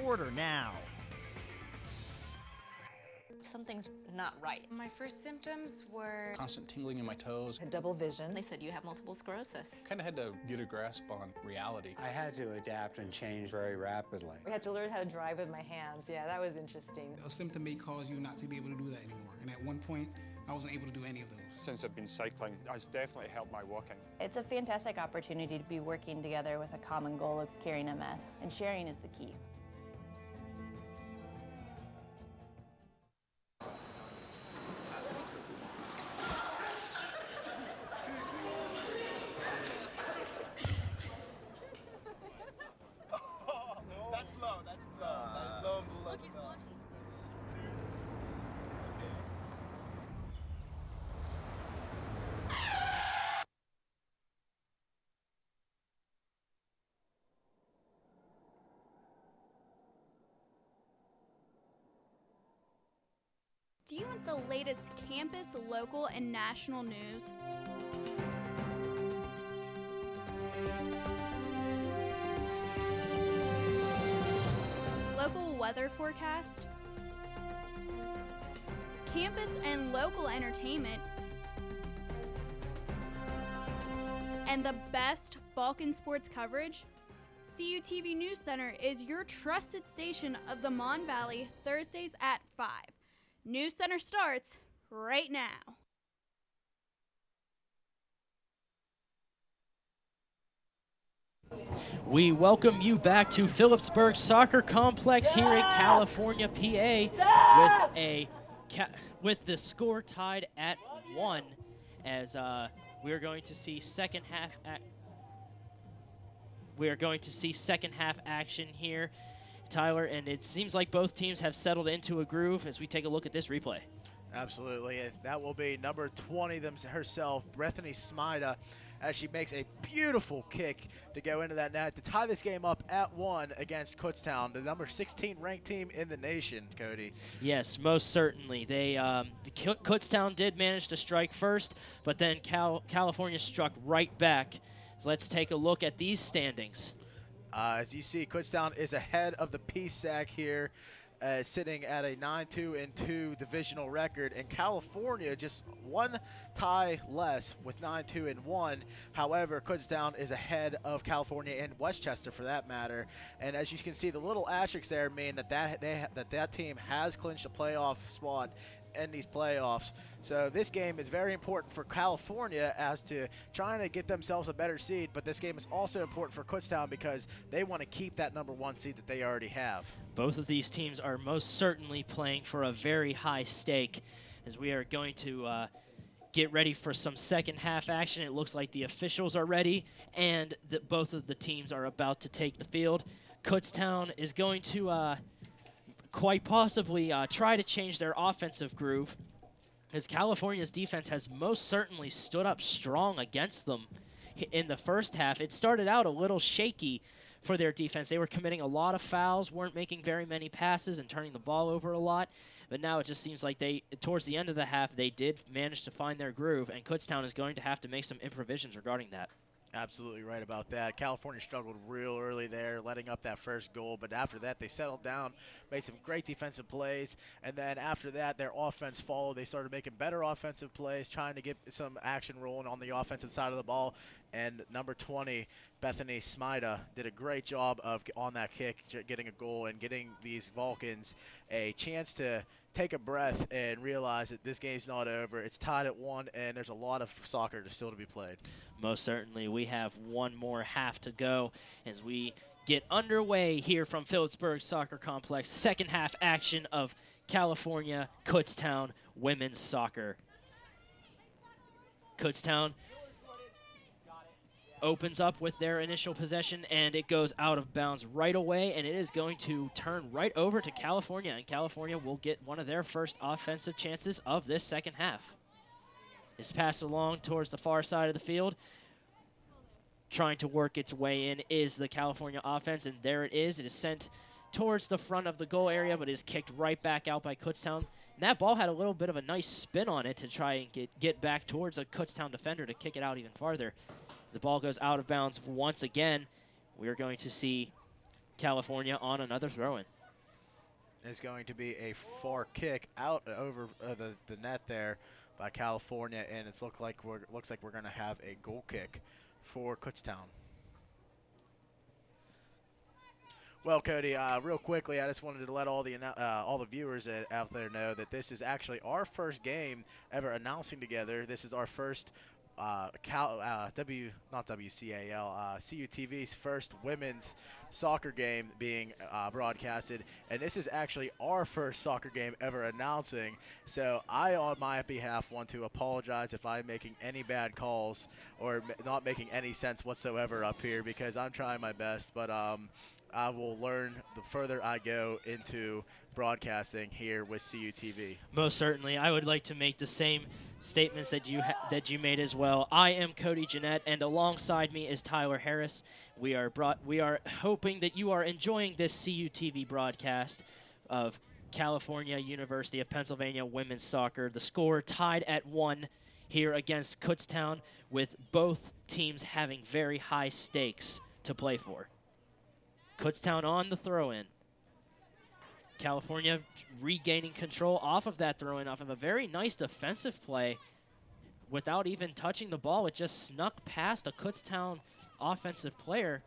Order now. Something's not right. My first symptoms were constant tingling in my toes. had double vision. They said you have multiple sclerosis. Kind of had to get a grasp on reality. I had to adapt and change very rapidly. I had to learn how to drive with my hands. Yeah, that was interesting. A symptom may cause you not to be able to do that anymore. And at one point, I wasn't able to do any of those. Since I've been cycling, it's definitely helped my walking. It's a fantastic opportunity to be working together with a common goal of curing MS, and sharing is the key. Do you want the latest campus, local, and national news? Local weather forecast? campus and local entertainment, and the best Vulcan sports coverage, CUTV News Center is your trusted station of the Mon Valley, Thursdays at 5. News Center starts right now. We welcome you back to Phillipsburg Soccer Complex here in California, PA, with the score tied at 1, as we are going to see second half action here, Tyler, and it seems like both teams have settled into a groove as we take a look at this replay. Absolutely. That will be number 20 herself, Bethany Smida, as she makes a beautiful kick to go into that net to tie this game up at 1 against Kutztown, the number 16 ranked team in the nation, Cody. Yes, most certainly. Kutztown did manage to strike first, but then California struck right back. So let's take a look at these standings. As you see, Kutztown is ahead of the PSAC here, sitting at a 9-2-2 divisional record, and California just one tie less with 9-2-1. However, Kutztown is ahead of California and Westchester for that matter. And as you can see, the little asterisks there mean that team has clinched a playoff spot in these playoffs. So this game is very important for California as to trying to get themselves a better seed, but this game is also important for Kutztown because they want to keep that number 1 seed that they already have. Both of these teams are most certainly playing for a very high stake, as we are going to get ready for some second half action. It looks like the officials are ready, and both of the teams are about to take the field. Kutztown is going to quite possibly try to change their offensive groove, as California's defense has most certainly stood up strong against them in the first half. It started out a little shaky for their defense. They were committing a lot of fouls, weren't making very many passes, and turning the ball over a lot. But now it just seems like towards the end of the half, they did manage to find their groove, and Kutztown is going to have to make some improvisations regarding that. Absolutely right about that. California struggled real early there, letting up that first goal, but after that they settled down, made some great defensive plays, and then after that their offense followed. They started making better offensive plays, trying to get some action rolling on the offensive side of the ball, and number 20, Bethany Smida, did a great job on that kick, getting a goal and getting these Vulcans a chance to take a breath and realize that this game's not over. It's tied at 1, and there's a lot of soccer still to be played. Most certainly. We have one more half to go as we get underway here from Phillipsburg Soccer Complex. Second half action of California Kutztown women's soccer. Kutztown opens up with their initial possession, and it goes out of bounds right away, and it is going to turn right over to California, and California will get one of their first offensive chances of this second half. It's passed along towards the far side of the field. Trying to work its way in is the California offense, and there it is. It is sent towards the front of the goal area, but is kicked right back out by Kutztown. And that ball had a little bit of a nice spin on it to try and get back towards a Kutztown defender to kick it out even farther. The ball goes out of bounds once again. We're going to see California on another throw-in. It's going to be a far kick out over the net there by California, and it looks like we're going to have a goal kick for Kutztown. Well, Cody, real quickly, I just wanted to let all the viewers out there know that this is actually our first game ever announcing together. This is our first CUTV's first women's soccer game being broadcasted, and this is actually our first soccer game ever announcing. So I, on my behalf, want to apologize if I'm making any bad calls or not making any sense whatsoever up here, because I'm trying my best, but I will learn the further I go into broadcasting here with CUTV. Most certainly. I would like to make the same statements that you made as well. I am Cody Jeanette, and alongside me is Tyler Harris. We are hoping that you are enjoying this CUTV broadcast of California University of Pennsylvania women's soccer. The score tied at 1 here against Kutztown, with both teams having very high stakes to play for. Kutztown on the throw-in. California regaining control off of that throw-in, off of a very nice defensive play. Without even touching the ball, it just snuck past a Kutztown offensive player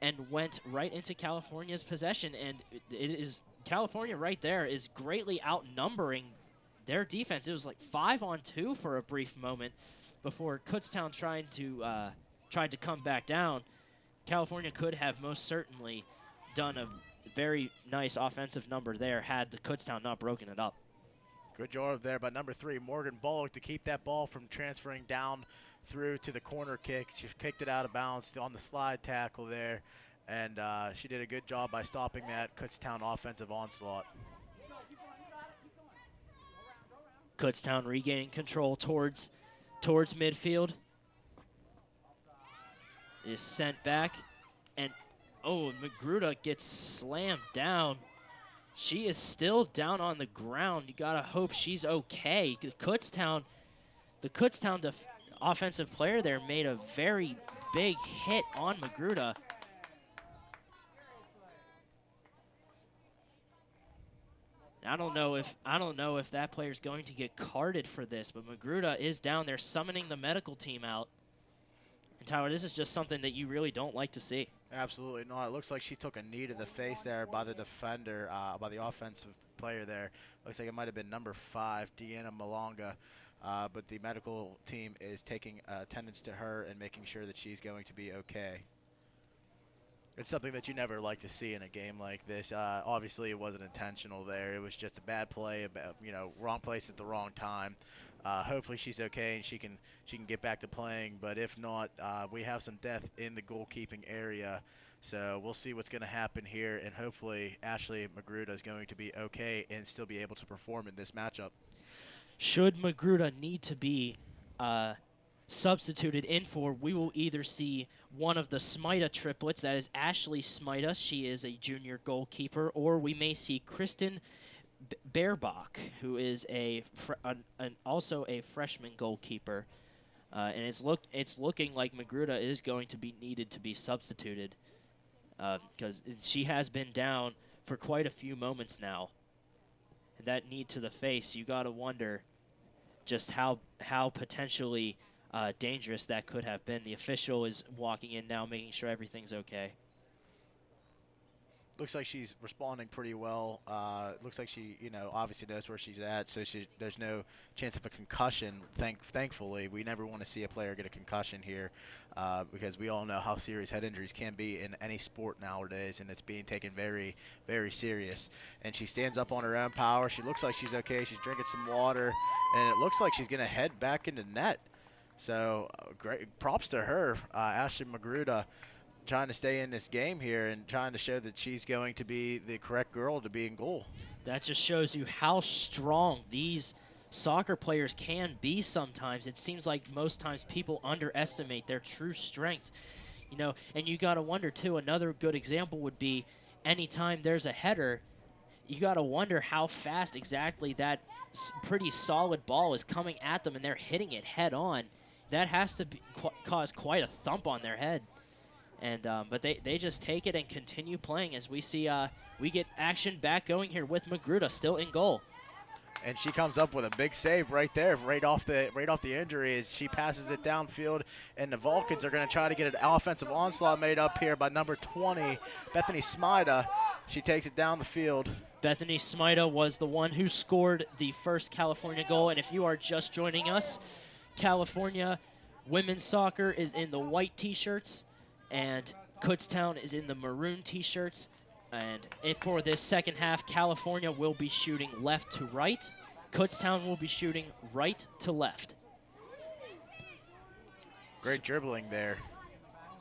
and went right into California's possession. And it is California right there is greatly outnumbering their defense. It was like 5-on-2 for a brief moment before Kutztown tried to come back down. California could have most certainly done a very nice offensive number there had the Kutztown not broken it up. Good job there by number 3, Morgan Bullock, to keep that ball from transferring down through to the corner kick. She kicked it out of bounds on the slide tackle there, and she did a good job by stopping that Kutztown offensive onslaught. Kutztown regaining control towards midfield. Is sent back, and Magruder gets slammed down. She is still down on the ground. You gotta hope she's okay. The Kutztown offensive player there made a very big hit on Magruder. I don't know if that player's going to get carded for this, but Magruder is down there summoning the medical team out. And Tyler, this is just something that you really don't like to see. Absolutely not. It looks like she took a knee to the face there by the defender, by the offensive player there. Looks like it might have been number 5, Deanna Malonga. But the medical team is taking attendance to her and making sure that she's going to be okay. It's something that you never like to see in a game like this. Obviously, it wasn't intentional there. It was just a bad play, wrong place at the wrong time. Hopefully she's okay and she can get back to playing. But if not, we have some death in the goalkeeping area. So we'll see what's going to happen here. And hopefully Ashley Magruder is going to be okay and still be able to perform in this matchup. Should Magruder need to be substituted in for, we will either see one of the Smita triplets, that is Ashley Smita, she is a junior goalkeeper, or we may see Kristen Baerbach, who is also a freshman goalkeeper. And it's looking like Magruder is going to be needed to be substituted because she has been down for quite a few moments now. And that knee to the face, you got to wonder just how potentially dangerous that could have been. The official is walking in now, making sure everything's okay. Looks like she's responding pretty well. Looks like she, obviously knows where she's at, so there's no chance of a concussion. Thankfully, we never want to see a player get a concussion here because we all know how serious head injuries can be in any sport nowadays, and it's being taken very, very serious. And she stands up on her own power. She looks like she's okay. She's drinking some water, and it looks like she's going to head back into net. So great props to her, Ashley Magruder, trying to stay in this game here and trying to show that she's going to be the correct girl to be in goal. That just shows you how strong these soccer players can be sometimes. It seems like most times people underestimate their true strength. And you got to wonder, too, another good example would be anytime there's a header, you got to wonder how fast exactly that pretty solid ball is coming at them and they're hitting it head on. That has to cause quite a thump on their head. And but they just take it and continue playing as we see we get action back going here with Magruder still in goal. And she comes up with a big save right there, right off the injury as she passes it downfield, and the Vulcans are going to try to get an offensive onslaught made up here by number 20, Bethany Smida. She takes it down the field. Bethany Smida was the one who scored the first California goal, and if you are just joining us, California women's soccer is in the white T-shirts, and Kutztown is in the maroon T-shirts. And for this second half, California will be shooting left to right. Kutztown will be shooting right to left. Great dribbling there.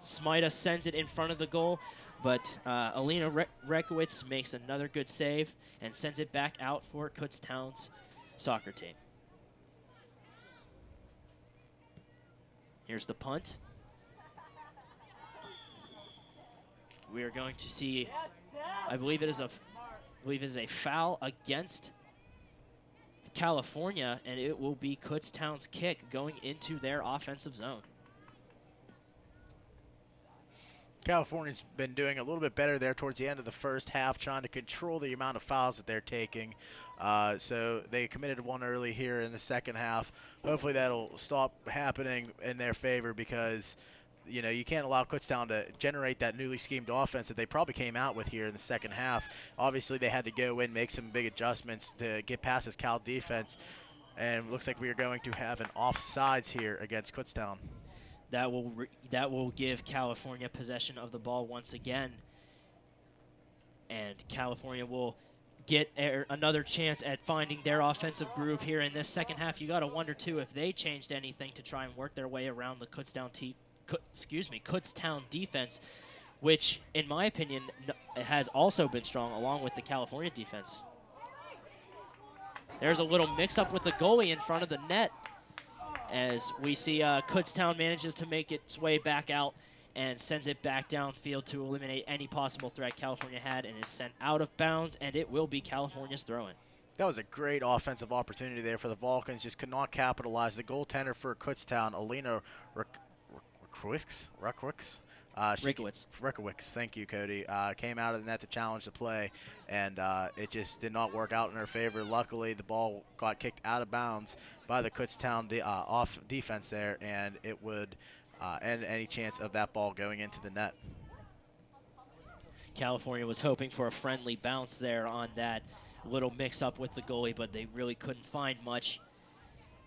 Smita sends it in front of the goal, but Alina Rekowitz makes another good save and sends it back out for Kutztown's soccer team. Here's the punt. We are going to see, I believe it is a foul against California, and it will be Kutztown's kick going into their offensive zone. California's been doing a little bit better there towards the end of the first half, trying to control the amount of fouls that they're taking. So they committed one early here in the second half. Hopefully that'll stop happening in their favor, because you know, you can't allow Kutztown to generate that newly schemed offense that they probably came out with here in the second half. Obviously, they had to go in, make some big adjustments to get past this Cal defense, and it looks like we are going to have an offsides here against Kutztown. That will give California possession of the ball once again, and California will get another chance at finding their offensive groove here in this second half. You got to wonder too if they changed anything to try and work their way around the Kutztown defense, which in my opinion has also been strong along with the California defense. There's a little mix-up with the goalie in front of the net, as we see Kutztown manages to make its way back out and sends it back downfield to eliminate any possible threat California had, and is sent out of bounds, and it will be California's throw-in. That was a great offensive opportunity there for the Vulcans. Just could not capitalize. The goaltender for Kutztown, Alina Rukowicz. Thank you, Cody. Came out of the net to challenge the play, and it just did not work out in her favor. Luckily, the ball got kicked out of bounds by the Kutztown off defense there, and it would end any chance of that ball going into the net. California was hoping for a friendly bounce there on that little mix-up with the goalie, but they really couldn't find much.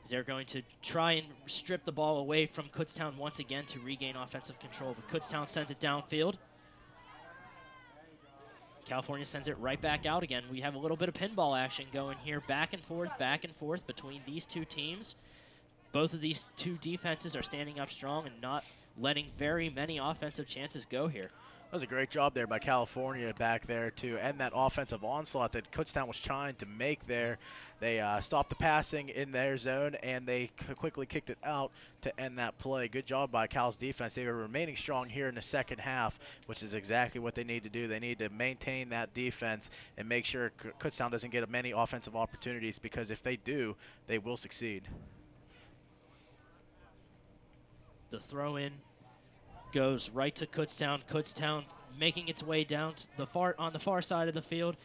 They're going to try and strip the ball away from Kutztown once again to regain offensive control, but Kutztown sends it downfield. California sends it right back out again. We have a little bit of pinball action going here, back and forth between these two teams. Both of these two defenses are standing up strong and not letting very many offensive chances go here. That was a great job there by California back there to end that offensive onslaught that Kutztown was trying to make there. They stopped the passing in their zone, and they quickly kicked it out to end that play. Good job by Cal's defense. They were remaining strong here in the second half, which is exactly what they need to do. They need to maintain that defense and make sure Kutztown doesn't get many offensive opportunities, because if they do, they will succeed. The throw-in goes right to Kutztown. Kutztown making its way down to on the far side of the field,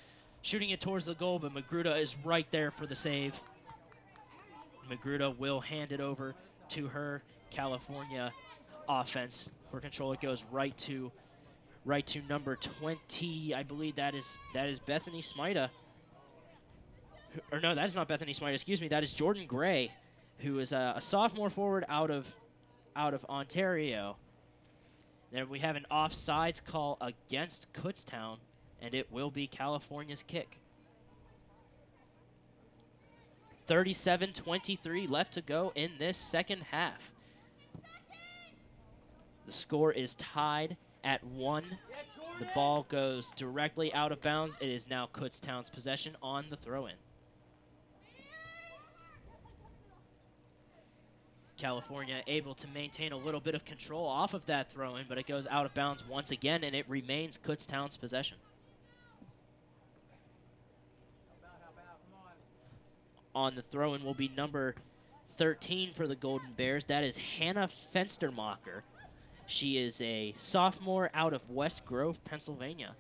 shooting it towards the goal, but Magruder is right there for the save. Magruder will hand it over to her California offense for control. It goes right to number 20. I believe that is Bethany Smida. Or no, that is not Bethany Smida. Excuse me. That is Jordan Gray, who is a sophomore forward out of Ontario. Then we have an offsides call against Kutztown, and it will be California's kick. 37-23 left to go in this second half. The score is tied at 1. The ball goes directly out of bounds. It is now Kutztown's possession on the throw-in. California able to maintain a little bit of control off of that throw-in, but it goes out of bounds once again, and it remains Kutztown's possession. On the throw-in will be number 13 for the Golden Bears. That is Hannah Fenstermacher. She is a sophomore out of West Grove, Pennsylvania.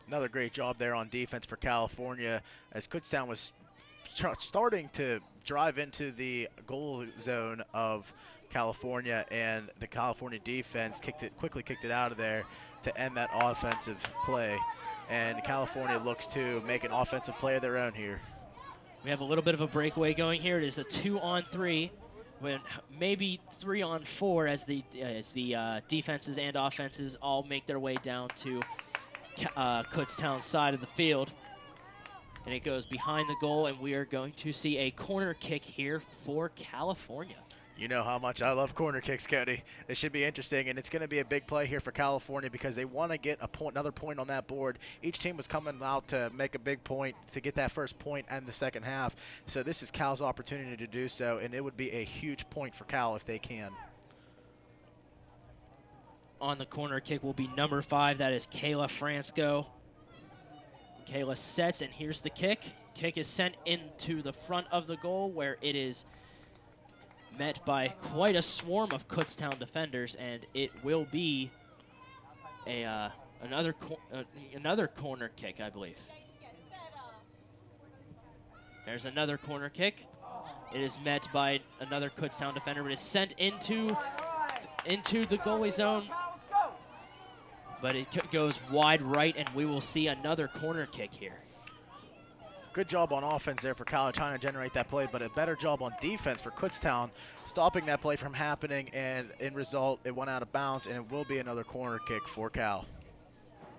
Another great job there on defense for California, as Kutztown was starting to drive into the goal zone of California, and the California defense quickly kicked it out of there to end that offensive play. And California looks to make an offensive play of their own here. We have a little bit of a breakaway going here. It is a 2-on-3, when maybe 3-on-4 as the defenses and offenses all make their way down to Kutztown's side of the field. And it goes behind the goal, and we are going to see a corner kick here for California. You know how much I love corner kicks, Cody. This should be interesting, and it's going to be a big play here for California, because they want to get another point on that board. Each team was coming out to make a big point to get that first point in the second half. So this is Cal's opportunity to do so, and it would be a huge point for Cal if they can. On the corner kick will be number 5. That is Kayla Franco. Kayla sets, and here's the kick. Kick is sent into the front of the goal, where it is met by quite a swarm of Kutztown defenders, and it will be another corner kick, I believe. There's another corner kick. It is met by another Kutztown defender, but is sent into the goalie zone. But it goes wide right, and we will see another corner kick here. Good job on offense there for Cal trying to generate that play, but a better job on defense for Kutztown, stopping that play from happening, and in result, it went out of bounds, and it will be another corner kick for Cal.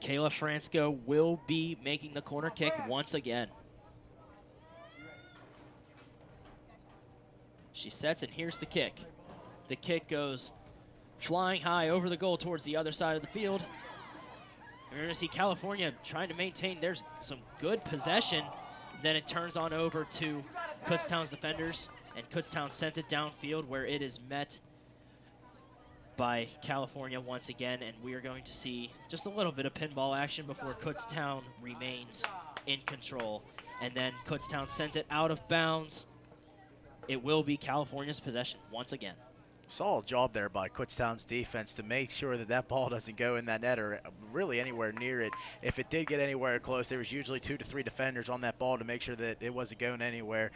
Kayla Fransko will be making the corner kick once again. She sets, and here's the kick. The kick goes flying high over the goal towards the other side of the field. We're going to see California trying to maintain. There's some good possession. Then it turns on over to Kutztown's defenders, and Kutztown sends it downfield where it is met by California once again, and we are going to see just a little bit of pinball action before Kutztown remains in control. And then Kutztown sends it out of bounds. It will be California's possession once again. Solid job there by Kutztown's defense to make sure that that ball doesn't go in that net or really anywhere near it. If it did get anywhere close, there was usually 2 to 3 defenders on that ball to make sure that it wasn't going anywhere.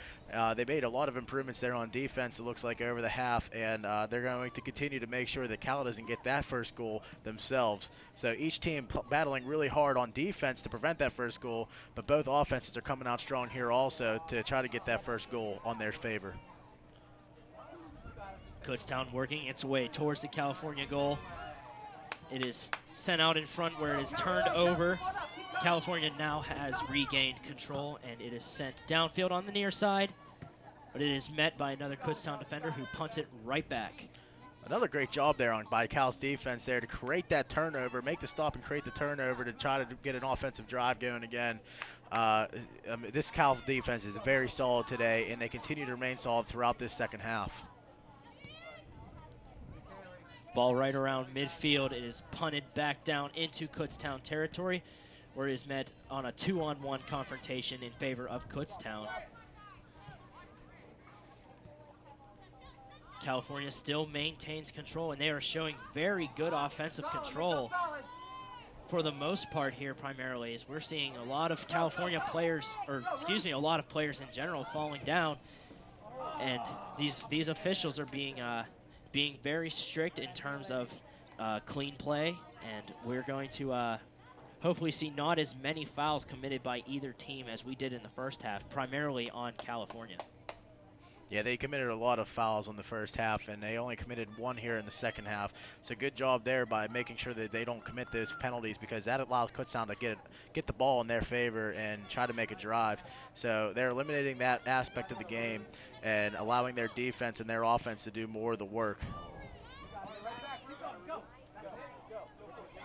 They made a lot of improvements there on defense, it looks like, over the half, and they're going to continue to make sure that Cal doesn't get that first goal themselves. So each team battling really hard on defense to prevent that first goal, but both offenses are coming out strong here also to try to get that first goal on their favor. Kutztown working its way towards the California goal. It is sent out in front where it is turned over. California now has regained control, and it is sent downfield on the near side, but it is met by another Kutztown defender who punts it right back. Another great job there by Cal's defense there to create that turnover, make the stop and create the turnover to try to get an offensive drive going again. This Cal defense is very solid today, and they continue to remain solid throughout this second half. Ball right around midfield. It is punted back down into Kutztown territory, where it is met on a 2-on-1 confrontation in favor of Kutztown. California still maintains control, and they are showing very good offensive control for the most part here primarily, as we're seeing a lot of California players, or excuse me, a lot of players in general falling down, and these officials are being very strict in terms of clean play, and we're going to hopefully see not as many fouls committed by either team as we did in the first half, primarily on California. Yeah, they committed a lot of fouls on the first half, and they only committed one here in the second half. So good job there by making sure that they don't commit those penalties, because that allows Kutztown to get the ball in their favor and try to make a drive. So they're eliminating that aspect of the game and allowing their defense and their offense to do more of the work.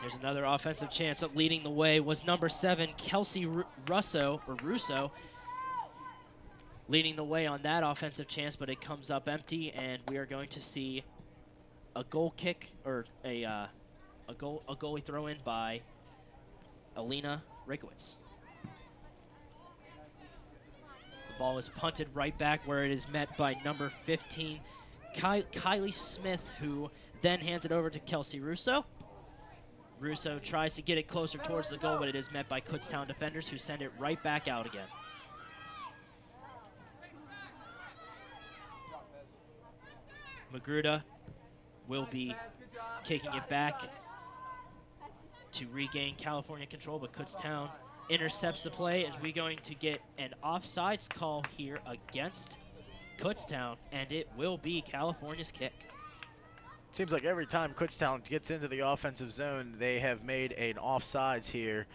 There's another offensive chance. Leading the way was number 7, Kelsey Russo, leading the way on that offensive chance, but it comes up empty, and we are going to see a goal kick, or a goalie throw in by Alina Rikowitz. The ball is punted right back where it is met by number 15, Kylie Smith, who then hands it over to Kelsey Russo. Russo tries to get it closer towards the goal, but it is met by Kutztown defenders, who send it right back out again. Magruder will be kicking it back to regain California control, but Kutztown intercepts the play, as we're going to get an offsides call here against Kutztown, and it will be California's kick. Seems like every time Kutztown gets into the offensive zone, they have made an offsides here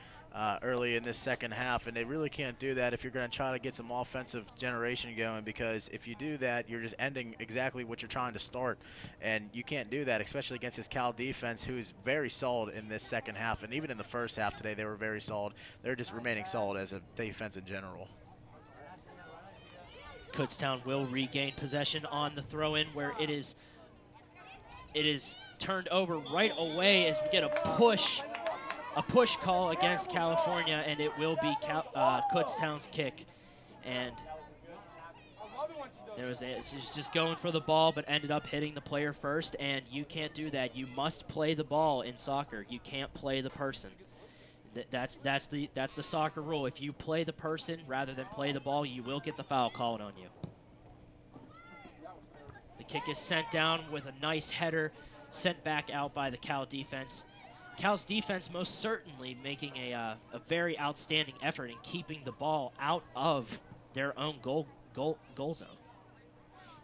early in this second half, and they really can't do that if you're going to try to get some offensive generation going, because if you do that, you're just ending exactly what you're trying to start, and you can't do that, especially against this Cal defense, who's very solid in this second half, and even in the first half today, they were very solid. They're just remaining solid as a defense in general. Kutztown will regain possession on the throw-in, where it is turned over right away as we get a push call against California, and it will be Kutztown's kick. And She's just going for the ball, but ended up hitting the player first, and you can't do that. You must play the ball in soccer. You can't play the person. That's the soccer rule. If you play the person rather than play the ball, you will get the foul called on you. The kick is sent down with a nice header, sent back out by the Cal defense. Cal's defense most certainly making a very outstanding effort in keeping the ball out of their own goal zone.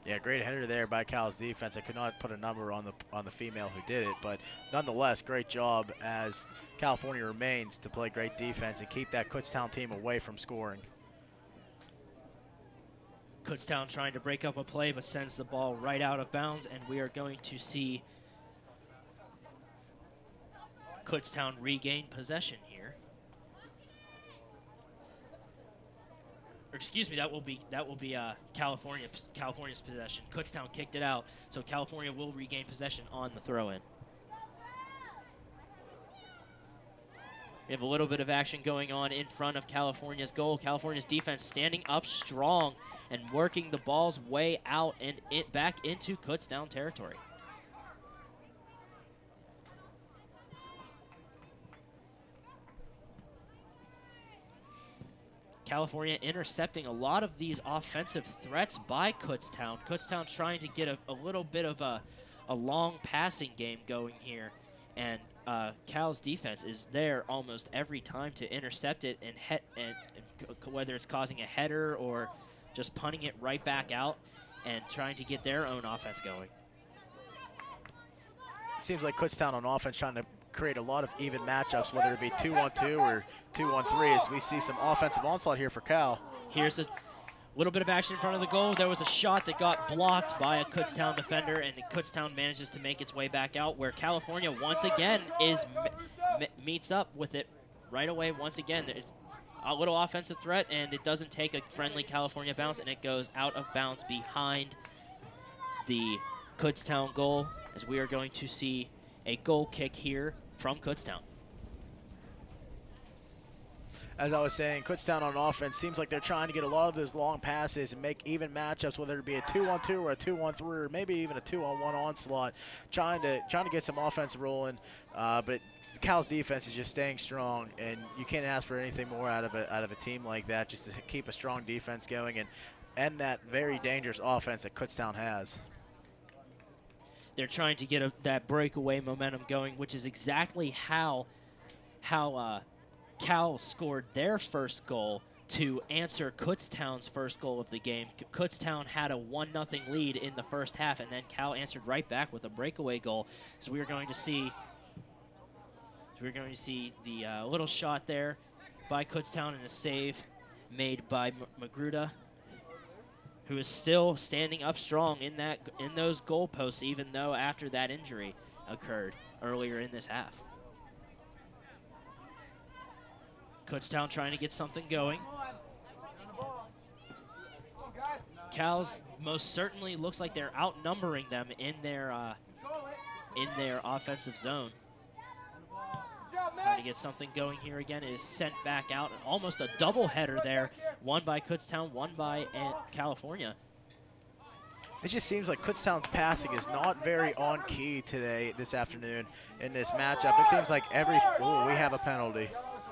Yeah, great header there by Cal's defense. I could not put a number on the female who did it, but nonetheless, great job as California remains to play great defense and keep that Kutztown team away from scoring. Kutztown trying to break up a play, but sends the ball right out of bounds, and we are going to see Kutztown regain possession here. Or excuse me, that will be California's possession. Kutztown kicked it out, so California will regain possession on the throw-in. We have a little bit of action going on in front of California's goal. California's defense standing up strong and working the ball's way out and back into Kutztown territory. California intercepting a lot of these offensive threats by Kutztown. Kutztown trying to get a little bit of a long passing game going here, and Cal's defense is there almost every time to intercept it and whether it's causing a header or just punting it right back out and trying to get their own offense going. Seems like Kutztown on offense trying to create a lot of even matchups, whether it be 2-1-2 or 2-1-3, as we see some offensive onslaught here for Cal. Here's a little bit of action in front of the goal. There was a shot that got blocked by a Kutztown defender, and Kutztown manages to make its way back out, where California once again meets up with it right away. Once again, there's a little offensive threat, and it doesn't take a friendly California bounce, and it goes out of bounds behind the Kutztown goal, as we are going to see a goal kick here from Kutztown. As I was saying, Kutztown on offense seems like they're trying to get a lot of those long passes and make even matchups, whether it be a 2-1-2 or a 2-1-3 or maybe even a 2-on-1 onslaught, trying to get some offense rolling. But Cal's defense is just staying strong, and you can't ask for anything more out of a team like that, just to keep a strong defense going and end that very dangerous offense that Kutztown has. They're trying to get that breakaway momentum going, which is exactly how Cal scored their first goal to answer Kutztown's first goal of the game. Kutztown had a 1-0 lead in the first half, and then Cal answered right back with a breakaway goal. So we're going to see the little shot there by Kutztown and a save made by Magruder, who is still standing up strong in those goalposts, even though after that injury occurred earlier in this half. Kutztown trying to get something going. Cal's most certainly looks like they're outnumbering them in their offensive zone. Trying to get something going here again. It is sent back out. Almost a double header there. One by Kutztown, one by California. It just seems like Kutztown's passing is not very on key this afternoon in this matchup. It seems like we have a penalty.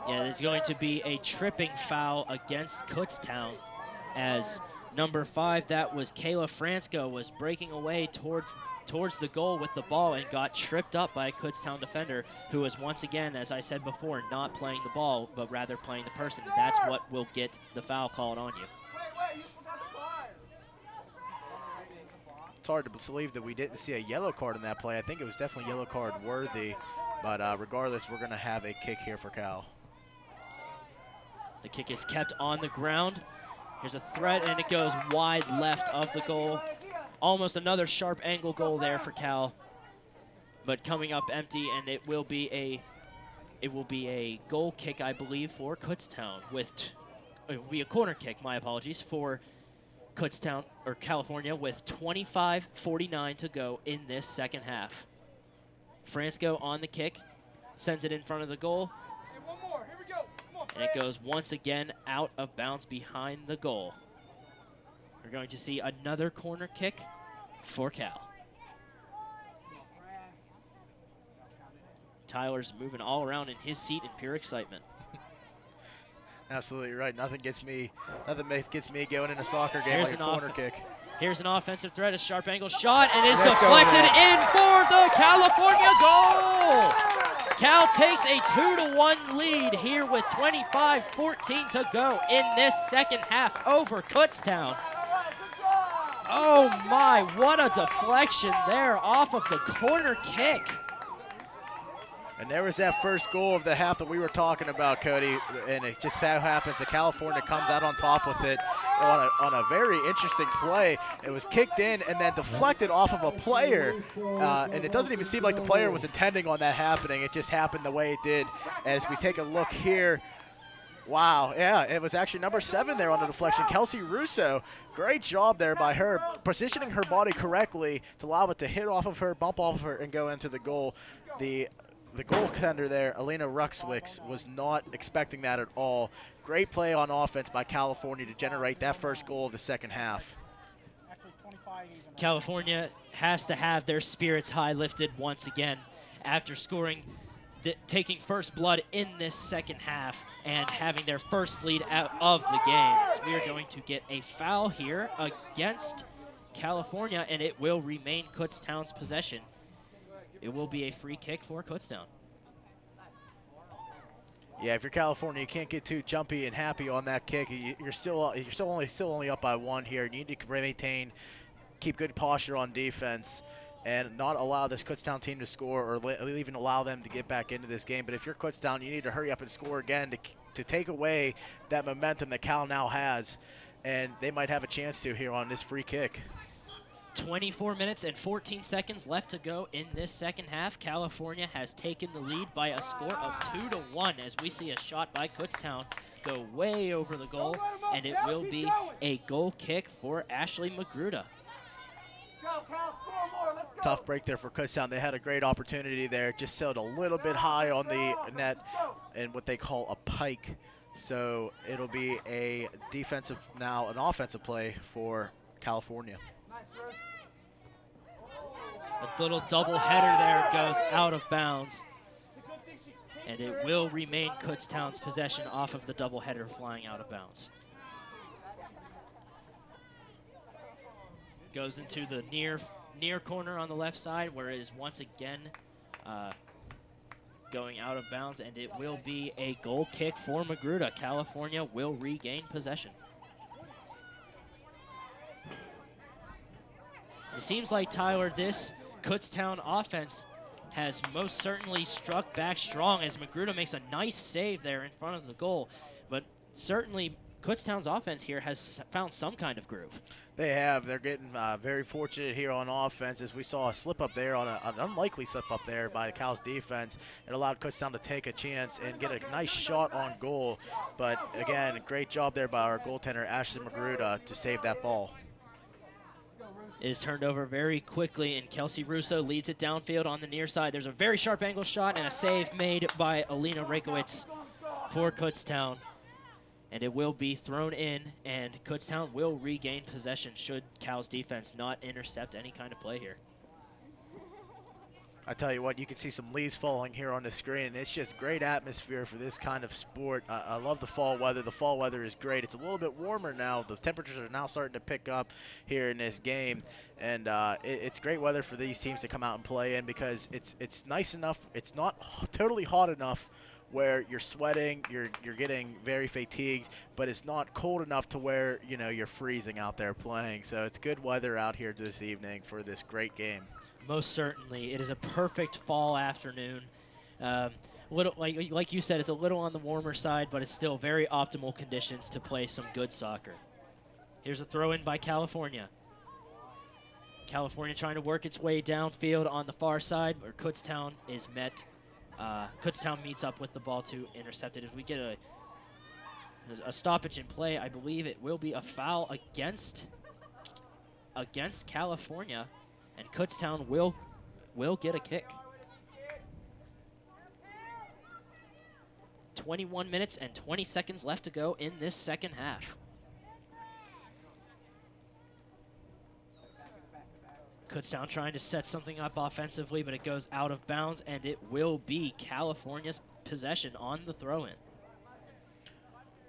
Yeah, there's going to be a tripping foul against Kutztown, as number 5, that was Kayla Francisco, was breaking away towards the goal with the ball and got tripped up by a Kutztown defender, who was once again, as I said before, not playing the ball, but rather playing the person. That's what will get the foul called on you. It's hard to believe that we didn't see a yellow card in that play. I think it was definitely yellow card worthy, but regardless, we're going to have a kick here for Cal. The kick is kept on the ground. Here's a threat, and it goes wide left of the goal. Almost another sharp angle goal there for Cal, but coming up empty, and it will be a goal kick, I believe, for Kutztown. It will be a corner kick, my apologies, for Kutztown, or California, with 25:49 to go in this second half. Francisco on the kick, sends it in front of the goal. And it goes once again out of bounds behind the goal. We're going to see another corner kick for Cal. Tyler's moving all around in his seat in pure excitement. Absolutely right. Nothing gets me going in a soccer game like a corner kick. Here's an offensive threat, a sharp angle shot, and is deflected in for the California goal. Cal takes a 2-1 lead here with 25-14 to go in this second half over Kutztown. Oh my, what a deflection there off of the corner kick. And there was that first goal of the half that we were talking about, Cody, and it just so happens that California comes out on top with it on a very interesting play. It was kicked in and then deflected off of a player, and it doesn't even seem like the player was intending on that happening. It just happened the way it did. As we take a look here, wow, yeah, it was actually number 7 there on the deflection, Kelsey Russo. Great job there by her, positioning her body correctly to allow it to hit off of her, bump off of her, and go into the goal. The goaltender there, Alina Ruxwicks, was not expecting that at all. Great play on offense by California to generate that first goal of the second half. California has to have their spirits high lifted once again after scoring, taking first blood in this second half and having their first lead out of the game. So we are going to get a foul here against California, and it will remain Kutztown's possession. It will be a free kick for Kutztown. Yeah, if you're California, you can't get too jumpy and happy on that kick. You're still only up by 1 here. You need to keep good posture on defense, and not allow this Kutztown team to score, or even allow them to get back into this game. But if you're Kutztown, you need to hurry up and score again to take away that momentum that Cal now has, and they might have a chance to here on this free kick. 24 minutes and 14 seconds left to go in this second half. California has taken the lead by a score of 2-1 as we see a shot by Kutztown go way over the goal, and it will be a goal kick for Ashley Magruder. Tough break there for Kutztown. They had a great opportunity there, just sailed a little bit high on the net and what they call a pike. So it'll be an offensive play for California. A little double header there goes out of bounds, and it will remain Kutztown's possession off of the double header flying out of bounds. Goes into the near corner on the left side, where it is once again going out of bounds, and it will be a goal kick for Magruder. California will regain possession. It seems like, Tyler, this Kutztown offense has most certainly struck back strong as Magruder makes a nice save there in front of the goal. But certainly Kutztown's offense here has found some kind of groove. They have. They're getting very fortunate here on offense, as we saw a slip up there, an unlikely slip up there by Cal's defense. It allowed Kutztown to take a chance and get a nice shot on goal. But again, great job there by our goaltender, Ashley Magruder, to save that ball. It is turned over very quickly, and Kelsey Russo leads it downfield on the near side. There's a very sharp angle shot and a save made by Alina Rakowitz for Kutztown. And it will be thrown in, and Kutztown will regain possession should Cal's defense not intercept any kind of play here. I tell you what, you can see some leaves falling here on the screen. It's just great atmosphere for this kind of sport. I love the fall weather. The fall weather is great. It's a little bit warmer now. The temperatures are now starting to pick up here in this game. And it's great weather for these teams to come out and play in, because it's nice enough. It's not totally hot enough where you're sweating, you're getting very fatigued, but it's not cold enough to where, you know, you're freezing out there playing. So it's good weather out here this evening for this great game. Most certainly. It is a perfect fall afternoon. Little, like you said, it's a little on the warmer side, but it's still very optimal conditions to play some good soccer. Here's a throw in by California. California trying to work its way downfield on the far side, where Kutztown is met. Kutztown meets up with the ball to intercept it. If we get a stoppage in play, I believe it will be a foul against California, and Kutztown will get a kick. 21 minutes and 20 seconds left to go in this second half. Kutztown trying to set something up offensively, but it goes out of bounds, and it will be California's possession on the throw-in.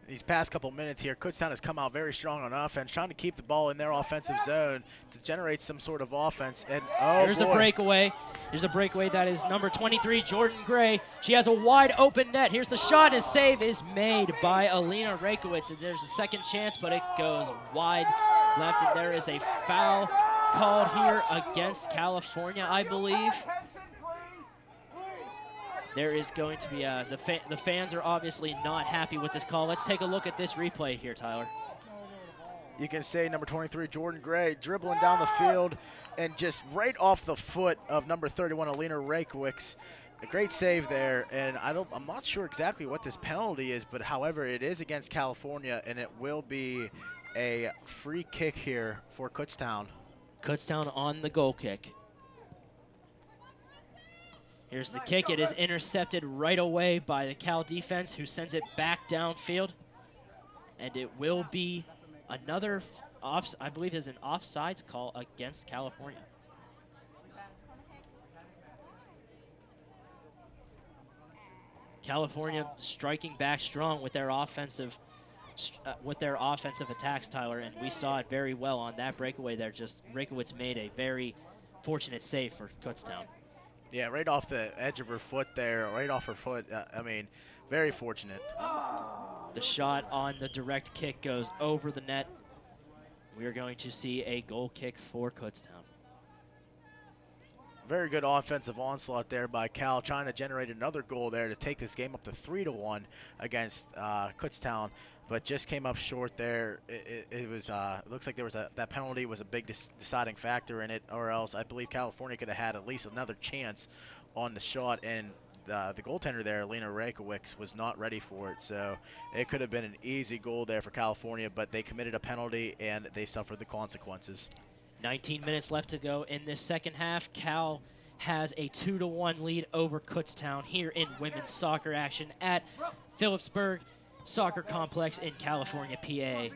These past couple minutes here, Kutztown has come out very strong on offense, trying to keep the ball in their offensive zone to generate some sort of offense. And There's a breakaway. There's a breakaway. That is number 23, Jordan Gray. She has a wide open net. Here's the shot. His save is made by Alina Rakowitz. And there's a second chance, but it goes wide left. And there is a foul called here against California, I believe. There is going to be the fans are obviously not happy with this call. Let's take a look at this replay here, Tyler. You can say number 23, Jordan Gray, dribbling down the field and just right off the foot of number 31, Alina Rakowicz. A great save there, and I'm not sure exactly what this penalty is, but however, it is against California, and it will be a free kick here for Kutztown. Kutztown on the goal kick. Here's the kick. It is intercepted right away by the Cal defense, who sends it back downfield. And it will be another, I believe is an offsides call against California. California striking back strong with their offensive attacks, Tyler, and we saw it very well on that breakaway there. Just Rakowitz made a very fortunate save for Kutztown. Yeah, right off the edge of her foot there, right off her foot. I mean, very fortunate. The shot on the direct kick goes over the net. We are going to see a goal kick for Kutztown. Very good offensive onslaught there by Cal, trying to generate another goal there to take this game up to 3-1 against Kutztown, but just came up short there. It looks like there was that penalty was a big deciding factor in it, or else I believe California could have had at least another chance on the shot, and the goaltender there, Alina Rakowicz, was not ready for it, so it could have been an easy goal there for California, but they committed a penalty and they suffered the consequences. 19 minutes left to go in this second half. Cal has a 2-1 lead over Kutztown here in women's soccer action at Phillipsburg Soccer Complex in California, PA.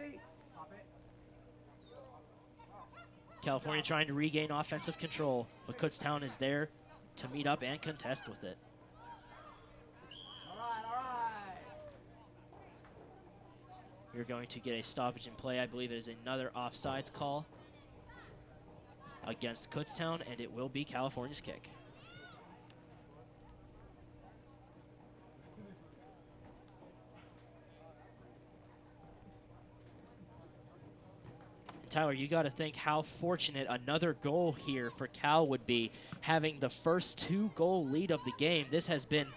California trying to regain offensive control, but Kutztown is there to meet up and contest with it. We're going to get a stoppage in play. I believe it is another offsides call against Kutztown, and it will be California's kick. And Tyler, you got to think how fortunate another goal here for Cal would be, having the first 2-goal lead of the game. This has been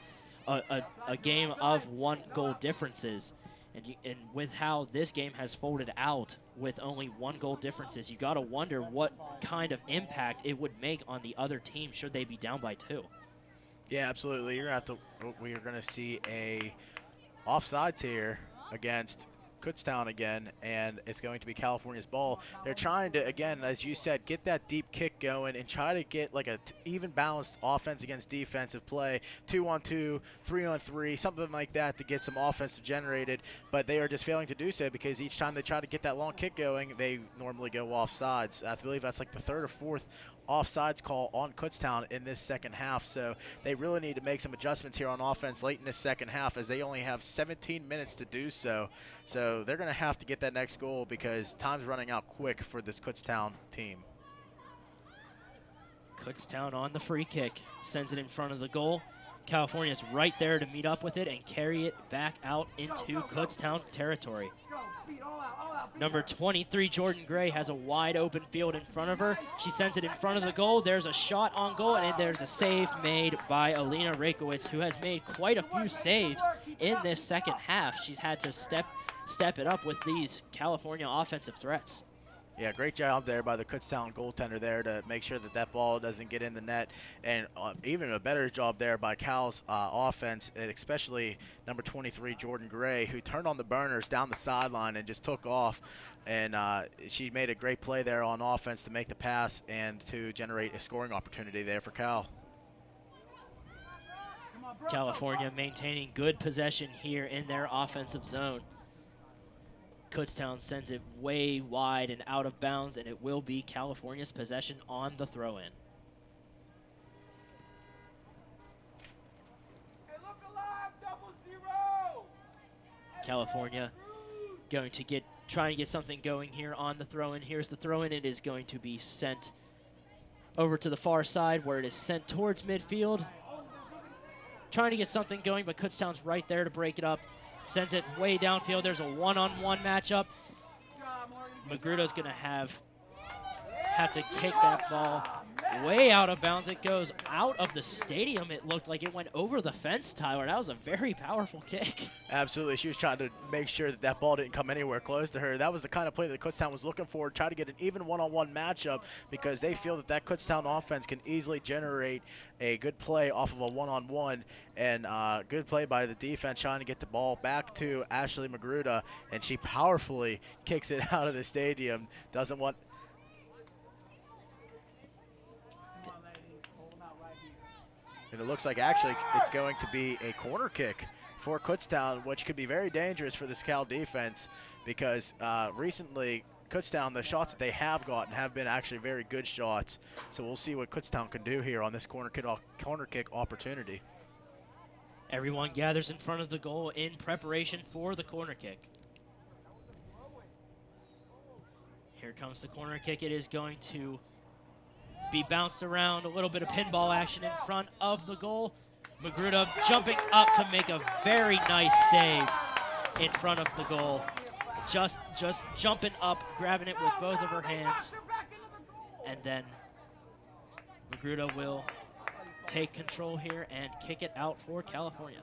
a game of 1-goal differences. And with how this game has folded out with only 1-goal differences, you got to wonder what kind of impact it would make on the other team should they be down by 2. Yeah, absolutely. We are gonna see a offsides here against Kutztown again, and it's going to be California's ball. They're trying to, again, as you said, get that deep kick going and try to get like a even balanced offense against defensive play, 2-on-2, 3-on-3, something like that to get some offensive generated, but they are just failing to do so because each time they try to get that long kick going, they normally go offsides. I believe that's like the 3rd or 4th offsides call on Kutztown in this second half, so they really need to make some adjustments here on offense late in this second half, as they only have 17 minutes to do so. So they're going to have to get that next goal because time's running out quick for this Kutztown team. Kutztown on the free kick, sends it in front of the goal. California's right there to meet up with it and carry it back out into Kutztown territory. Number 23, Jordan Gray, has a wide open field in front of her. She sends it in front of the goal. There's a shot on goal, and there's a save made by Alina Rakowitz, who has made quite a few saves in this second half. She's had to step it up with these California offensive threats. Yeah, great job there by the Kutztown goaltender there to make sure that that ball doesn't get in the net, and even a better job there by Cal's offense, and especially number 23, Jordan Gray, who turned on the burners down the sideline and just took off, and she made a great play there on offense to make the pass and to generate a scoring opportunity there for Cal. California maintaining good possession here in their offensive zone. Kutztown sends it way wide and out of bounds, and it will be California's possession on the throw-in. Hey, look alive, 0-0. California going to try and get something going here on the throw-in. Here's the throw-in. It is going to be sent over to the far side where it is sent towards midfield. Trying to get something going, but Kutztown's right there to break it up. Sends it way downfield. There's a one-on-one matchup. Magruder's going to have to kick that ball way out of bounds. It goes out of the stadium. It looked like it went over the fence, Tyler. That was a very powerful kick. Absolutely. She was trying to make sure that that ball didn't come anywhere close to her. That was the kind of play that Kutztown was looking for, try to get an even one-on-one matchup because they feel that Kutztown offense can easily generate a good play off of a one-on-one, and good play by the defense trying to get the ball back to Ashley Magruder, and she powerfully kicks it out of the stadium. Doesn't want... And it looks like actually it's going to be a corner kick for Kutztown, which could be very dangerous for this Cal defense because recently Kutztown, the shots that they have gotten have been actually very good shots. So we'll see what Kutztown can do here on this corner kick opportunity. Everyone gathers in front of the goal in preparation for the corner kick. Here comes the corner kick. It is going to be bounced around, a little bit of pinball action in front of the goal. Magruder jumping up to make a very nice save in front of the goal. Just jumping up, grabbing it with both of her hands. And then Magruder will take control here and kick it out for California.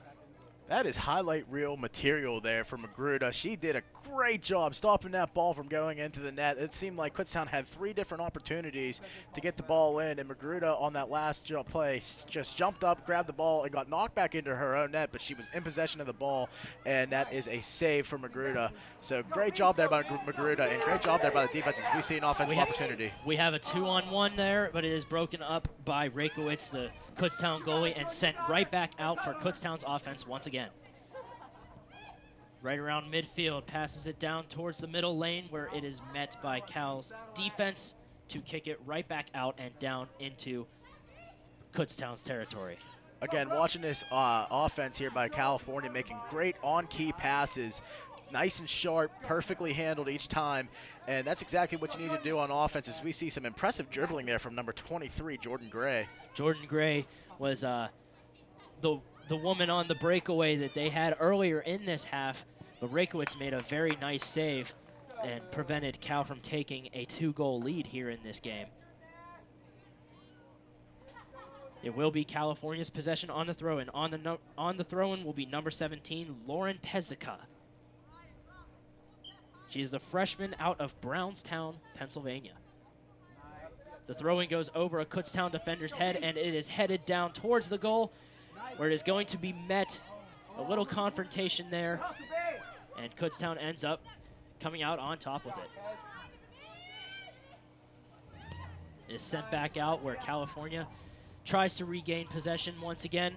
That is highlight reel material there for Magruder. She did a great job stopping that ball from going into the net. It seemed like Kutztown had 3 different opportunities to get the ball in, and Magruder on that last play just jumped up, grabbed the ball, and got knocked back into her own net, but she was in possession of the ball, and that is a save for Magruder. So great job there by Magruder, and great job there by the defense as we see an offensive opportunity. We have a 2-on-1 there, but it is broken up by Rakowitz, the Kutztown goalie, and sent right back out for Kutztown's offense once again. Right around midfield, passes it down towards the middle lane where it is met by Cal's defense to kick it right back out and down into Kutztown's territory. Again, watching this offense here by California, making great on-key passes, nice and sharp, perfectly handled each time, and that's exactly what you need to do on offense as we see some impressive dribbling there from number 23, Jordan Gray. Jordan Gray was the woman on the breakaway that they had earlier in this half, but Rakowitz made a very nice save and prevented Cal from taking a 2-goal lead here in this game. It will be California's possession on the throw-in. On the throw-in will be number 17, Lauren Pezzica. She's the freshman out of Brownstown, Pennsylvania. The throw-in goes over a Kutztown defender's head, and it is headed down towards the goal, where it is going to be met. A little confrontation there, and Kutztown ends up coming out on top with it. It is sent back out where California tries to regain possession once again.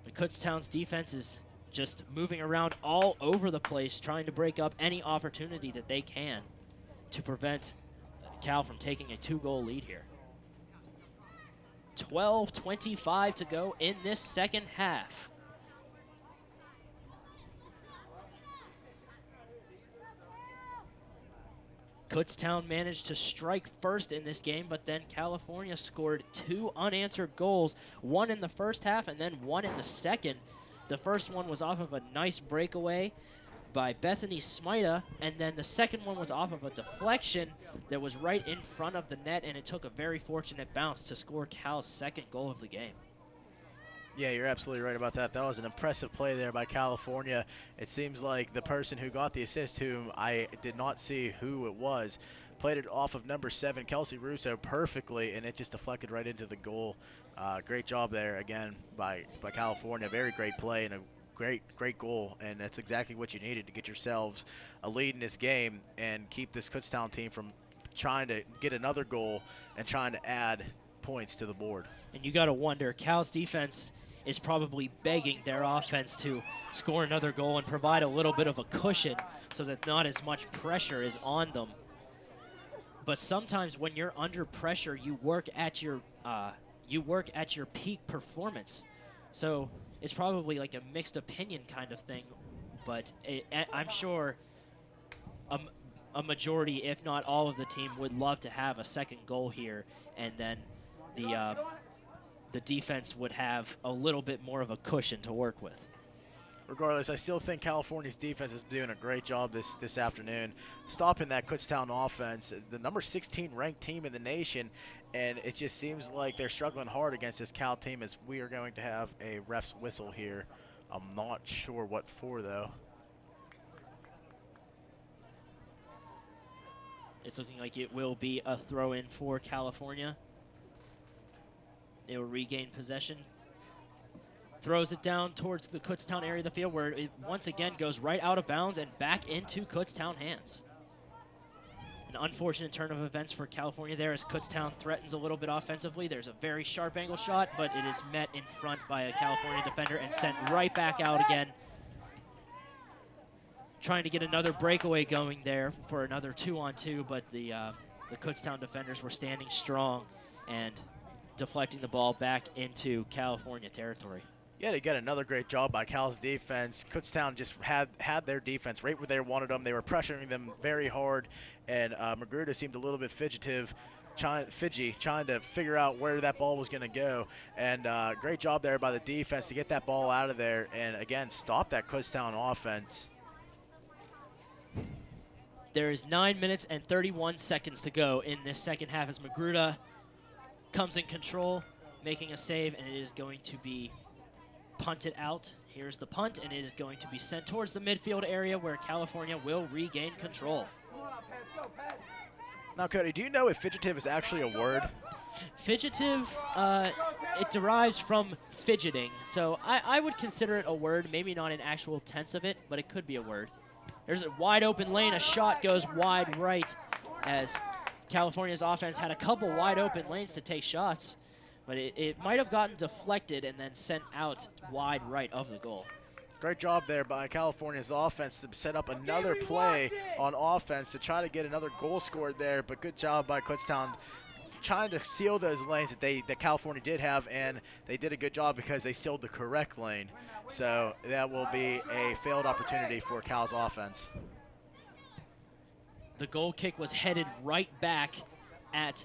But Kutztown's defense is just moving around all over the place, trying to break up any opportunity that they can to prevent Cal from taking a 2-goal lead here. 12:25 to go in this second half. Kutztown managed to strike first in this game, but then California scored 2 unanswered goals, one in the first half and then one in the second. The first one was off of a nice breakaway by Bethany Smita, and then the second one was off of a deflection that was right in front of the net, and it took a very fortunate bounce to score Cal's second goal of the game. Yeah, you're absolutely right about that. That was an impressive play there by California. It seems like the person who got the assist, whom I did not see who it was, played it off of number 7, Kelsey Russo, perfectly, and it just deflected right into the goal. Great job there, again, by California. Very great play and a great goal, and that's exactly what you needed to get yourselves a lead in this game and keep this Kutztown team from trying to get another goal and trying to add points to the board. And you got to wonder, Cal's defense is probably begging their offense to score another goal and provide a little bit of a cushion so that not as much pressure is on them. But sometimes when you're under pressure, you work at your peak performance. So it's probably like a mixed opinion kind of thing, but I'm sure a majority, if not all of the team, would love to have a second goal here, and then the defense would have a little bit more of a cushion to work with. Regardless, I still think California's defense is doing a great job this afternoon, stopping that Kutztown offense, the number 16 ranked team in the nation, and it just seems like they're struggling hard against this Cal team, as we are going to have a ref's whistle here. I'm not sure what for, though. It's looking like it will be a throw-in for California. They will regain possession. Throws it down towards the Kutztown area of the field, where it once again goes right out of bounds and back into Kutztown hands. An unfortunate turn of events for California there, as Kutztown threatens a little bit offensively. There's a very sharp angle shot, but it is met in front by a California defender and sent right back out again. Trying to get another breakaway going there for another 2-on-2, but the Kutztown defenders were standing strong and deflecting the ball back into California territory. Yeah, they got another great job by Cal's defense. Kutztown just had their defense right where they wanted them. They were pressuring them very hard, and Magruder seemed a little bit fidgety, trying to figure out where that ball was going to go. And great job there by the defense to get that ball out of there and, again, stop that Kutztown offense. There is 9 minutes and 31 seconds to go in this second half as Magruder comes in control, making a save, and it is going to be punted out. Here's the punt, and it is going to be sent towards the midfield area where California will regain control. Now, Cody, do you know if fidgetive is actually a word? Fidgetive, it derives from fidgeting, so I would consider it a word, maybe not an actual tense of it, but it could be a word. There's a wide open lane, a shot goes wide right, as California's offense had a couple wide open lanes to take shots, but it might have gotten deflected and then sent out wide right of the goal. Great job there by California's offense to set up another play on offense to try to get another goal scored there, but good job by Kutztown trying to seal those lanes that California did have, and they did a good job because they sealed the correct lane. So that will be a failed opportunity for Cal's offense. The goal kick was headed right back at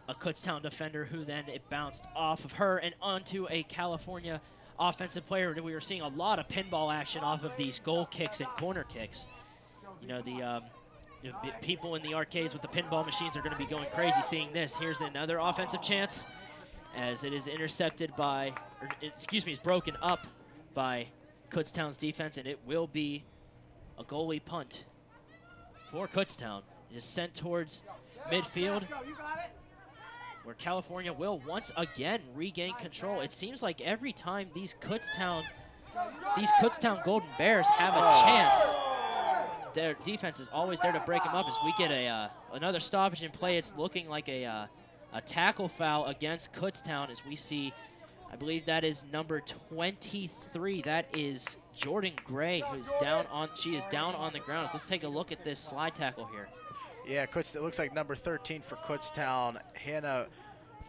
a Kutztown defender, who then it bounced off of her and onto a California offensive player. We were seeing a lot of pinball action off of these goal kicks and corner kicks. You know, the people in the arcades with the pinball machines are going to be going crazy seeing this. Here's another offensive chance as it is intercepted by, is broken up by Kutztown's defense, and it will be a goalie punt for Kutztown. It is sent towards midfield, where California will once again regain control. It seems like every time these Kutztown Golden Bears have a chance, their defense is always there to break them up. As we get another stoppage in play, it's looking like a tackle foul against Kutztown, as we see, I believe that is number 23. That is Jordan Gray, who's down on the ground. So let's take a look at this slide tackle here. Yeah, it looks like number 13 for Kutztown, Hannah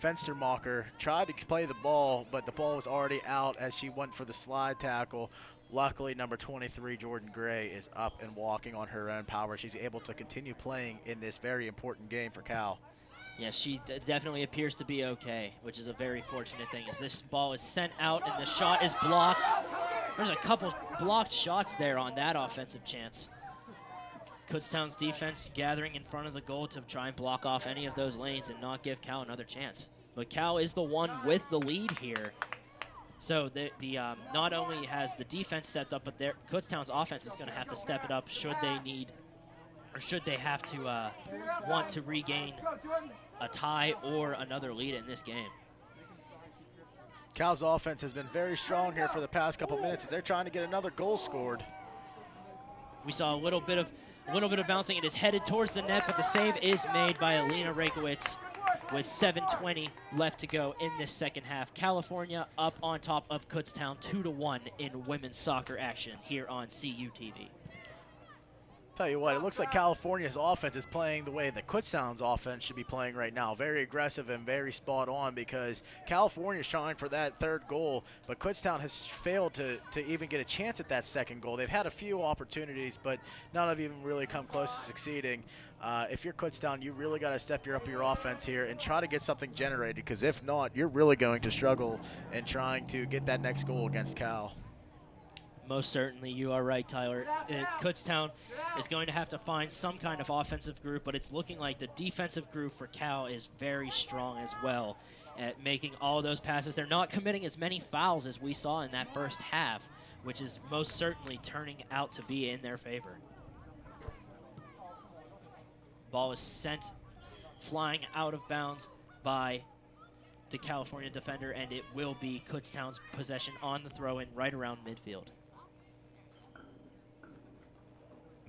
Fenstermacher, tried to play the ball, but the ball was already out as she went for the slide tackle. Luckily, number 23, Jordan Gray, is up and walking on her own power. She's able to continue playing in this very important game for Cal. Yeah, she definitely appears to be okay, which is a very fortunate thing, as this ball is sent out and the shot is blocked. There's a couple blocked shots there on that offensive chance. Kutztown's defense gathering in front of the goal to try and block off any of those lanes and not give Cal another chance. But Cal is the one with the lead here. So not only has the defense stepped up, but Kutztown's offense is going to have to step it up should they have to want to regain a tie or another lead in this game. Cal's offense has been very strong here for the past couple minutes as they're trying to get another goal scored. We saw a little bit of bouncing. It is headed towards the net, but the save is made by Alina Rakowitz. with 7:20 left to go in this second half. California up on top of Kutztown 2-1 in women's soccer action here on CUTV. Tell you what, it looks like California's offense is playing the way that Kutztown's offense should be playing right now. Very aggressive and very spot on, because California's trying for that third goal, but Kutztown has failed to even get a chance at that second goal. They've had a few opportunities, but none have even really come close to succeeding. If you're Kutztown, you really got to step up your offense here and try to get something generated, because if not, you're really going to struggle in trying to get that next goal against Cal. Most certainly, you are right, Tyler. Kutztown is going to have to find some kind of offensive group, but it's looking like the defensive group for Cal is very strong as well at making all those passes. They're not committing as many fouls as we saw in that first half, which is most certainly turning out to be in their favor. Ball is sent flying out of bounds by the California defender, and it will be Kutztown's possession on the throw-in right around midfield.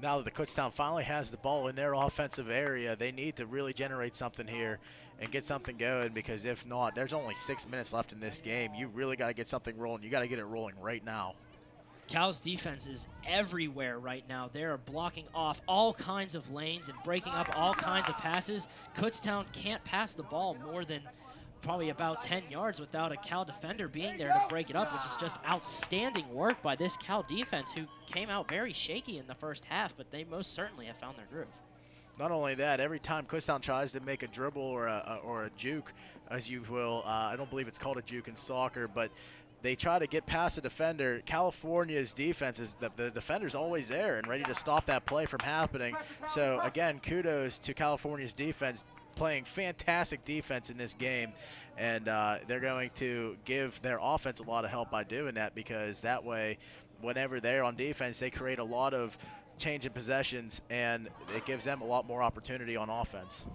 Now that the Kutztown finally has the ball in their offensive area, they need to really generate something here and get something going, because if not, there's only 6 minutes left in this game. You really got to get something rolling. You got to get it rolling right now. Cal's defense is everywhere right now. They're blocking off all kinds of lanes and breaking up all kinds of passes. Kutztown can't pass the ball more than probably about 10 yards without a Cal defender being there to break it up, which is just outstanding work by this Cal defense, who came out very shaky in the first half, but they most certainly have found their groove. Not only that, every time Kutztown tries to make a dribble or a juke, as you will, I don't believe it's called a juke in soccer, but they try to get past the defender. California's defense is the defender's always there and ready to stop that play from happening. So again, kudos to California's defense, playing fantastic defense in this game, and they're going to give their offense a lot of help by doing that, because that way, whenever they're on defense, they create a lot of change in possessions, and it gives them a lot more opportunity on offense.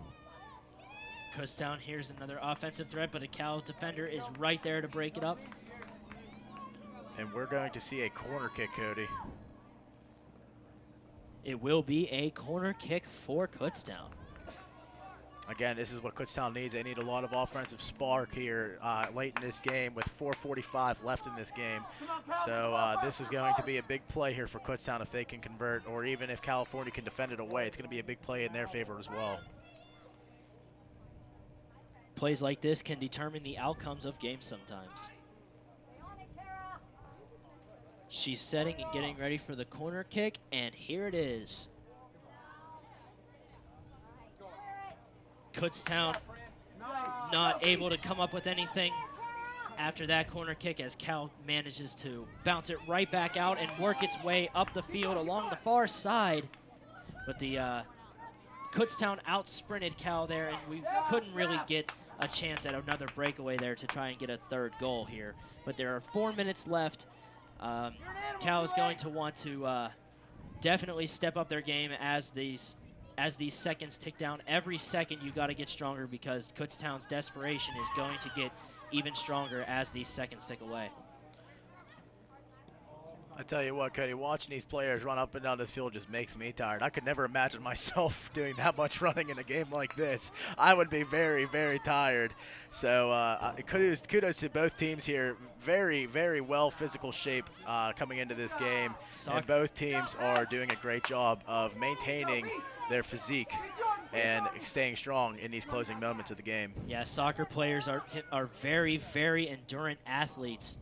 Kutztown, here's another offensive threat, but a Cal defender is right there to break it up. And we're going to see a corner kick, Cody. It will be a corner kick for Kutztown. Again, this is what Kutztown needs. They need a lot of offensive spark here late in this game with 4:45 left in this game. So this is going to be a big play here for Kutztown if they can convert, or even if California can defend it away. It's going to be a big play in their favor as well. Plays like this can determine the outcomes of games sometimes. She's setting and getting ready for the corner kick, and here it is. Kutztown not able to come up with anything after that corner kick, as Cal manages to bounce it right back out and work its way up the field along the far side. But the Kutztown out-sprinted Cal there, and we couldn't really get a chance at another breakaway there to try and get a third goal here. But there are 4 minutes left. Cal is going to want to definitely step up their game as these seconds tick down. Every second you got to get stronger, because Kutztown's desperation is going to get even stronger as these seconds tick away. I tell you what, Cody, watching these players run up and down this field just makes me tired. I could never imagine myself doing that much running in a game like this. I would be very, very tired. So kudos to both teams here. Very, very well physical shape coming into this game. And both teams are doing a great job of maintaining their physique and staying strong in these closing moments of the game. Yeah, soccer players are very, very endurant athletes.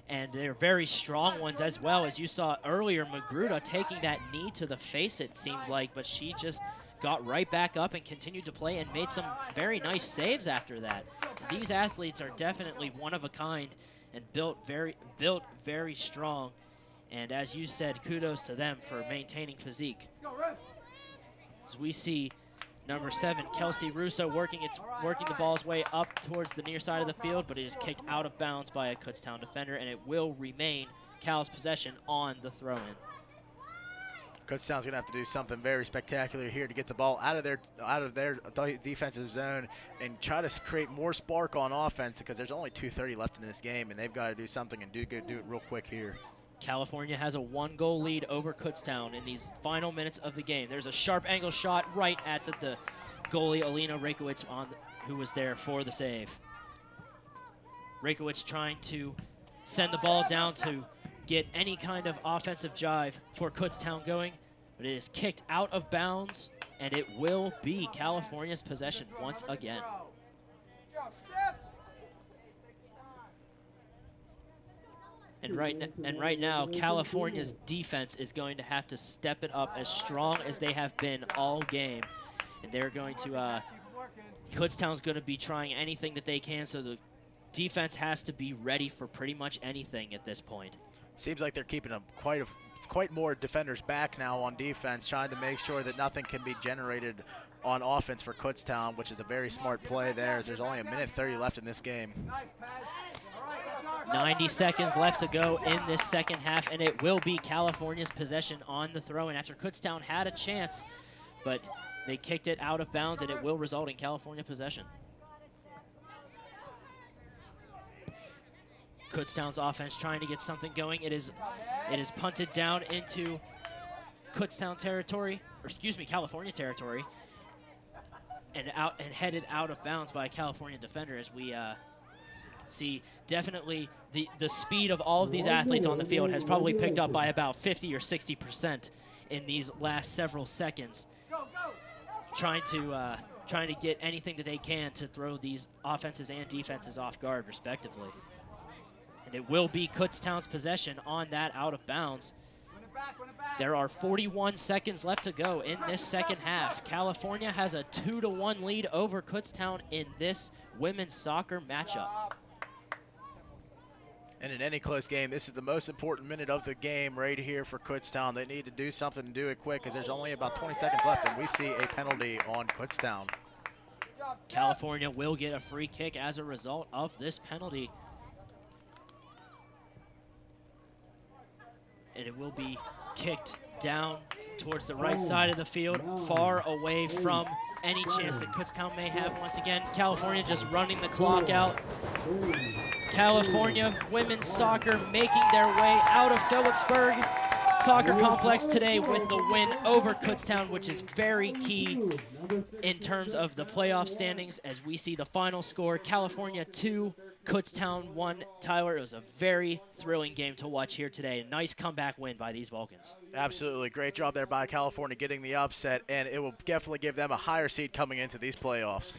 And they're very strong ones as well. As you saw earlier, Magruder taking that knee to the face, it seemed like, but she just got right back up and continued to play and made some very nice saves after that. So these athletes are definitely one of a kind and built very strong. And as you said, kudos to them for maintaining physique. As we see number 7, Kelsey Russo, working the ball's way up towards the near side of the field, but it is kicked out of bounds by a Kutztown defender, and it will remain Cal's possession on the throw-in. Kutztown's going to have to do something very spectacular here to get the ball out of their defensive zone and try to create more spark on offense, because there's only 2:30 left in this game, and they've got to do something and do it real quick here. California has a 1-goal lead over Kutztown in these final minutes of the game. There's a sharp angle shot right at the goalie, Alina Rakowitz, who was there for the save. Rakowicz trying to send the ball down to get any kind of offensive jive for Kutztown going, but it is kicked out of bounds, and it will be California's possession once again. And right now, California's defense is going to have to step it up as strong as they have been all game. And they're going to, Kutztown's going to be trying anything that they can, so the defense has to be ready for pretty much anything at this point. Seems like they're keeping quite more defenders back now on defense, trying to make sure that nothing can be generated on offense for Kutztown, which is a very smart play there, as there's only a minute 30 left in this game. 90 seconds left to go in this second half, and it will be California's possession on the throw-in after Kutztown had a chance, but they kicked it out of bounds, and it will result in California possession. Kutztown's offense trying to get something going. It is punted down into Kutztown territory, or excuse me, California territory, and headed out of bounds by a California defender, as we see definitely the speed of all of these athletes on the field has probably picked up by about 50 or 60% in these last several seconds, trying to get anything that they can to throw these offenses and defenses off guard respectively. And it will be Kutztown's possession on that out of bounds. There are 41 seconds left to go in this second half. California has a 2-1 lead over Kutztown in this women's soccer matchup. And in any close game, this is the most important minute of the game right here for Kutztown. They need to do something and do it quick, because there's only about 20 seconds left, and we see a penalty on Kutztown. California will get a free kick as a result of this penalty. And it will be kicked down towards the right side of the field, far away from any chance that Kutztown may have. Once again, California just running the clock out. California women's soccer making their way out of Phillipsburg Soccer Complex today with the win over Kutztown, which is very key in terms of the playoff standings, as we see the final score, California 2, Kutztown 1. Tyler, it was a very thrilling game to watch here today. A nice comeback win by these Vulcans. Absolutely. Great job there by California getting the upset, and it will definitely give them a higher seed coming into these playoffs.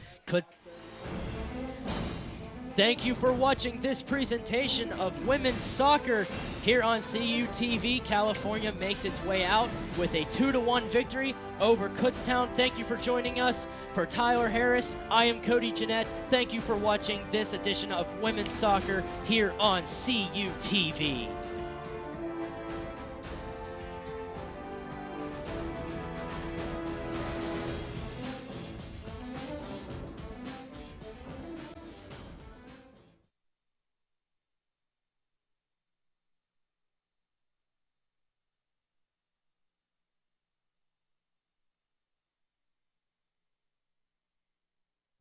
Thank you for watching this presentation of women's soccer here on CUTV. California makes its way out with a 2-1 victory over Kutztown. Thank you for joining us. For Tyler Harris, I am Cody Jeanette. Thank you for watching this edition of women's soccer here on CUTV.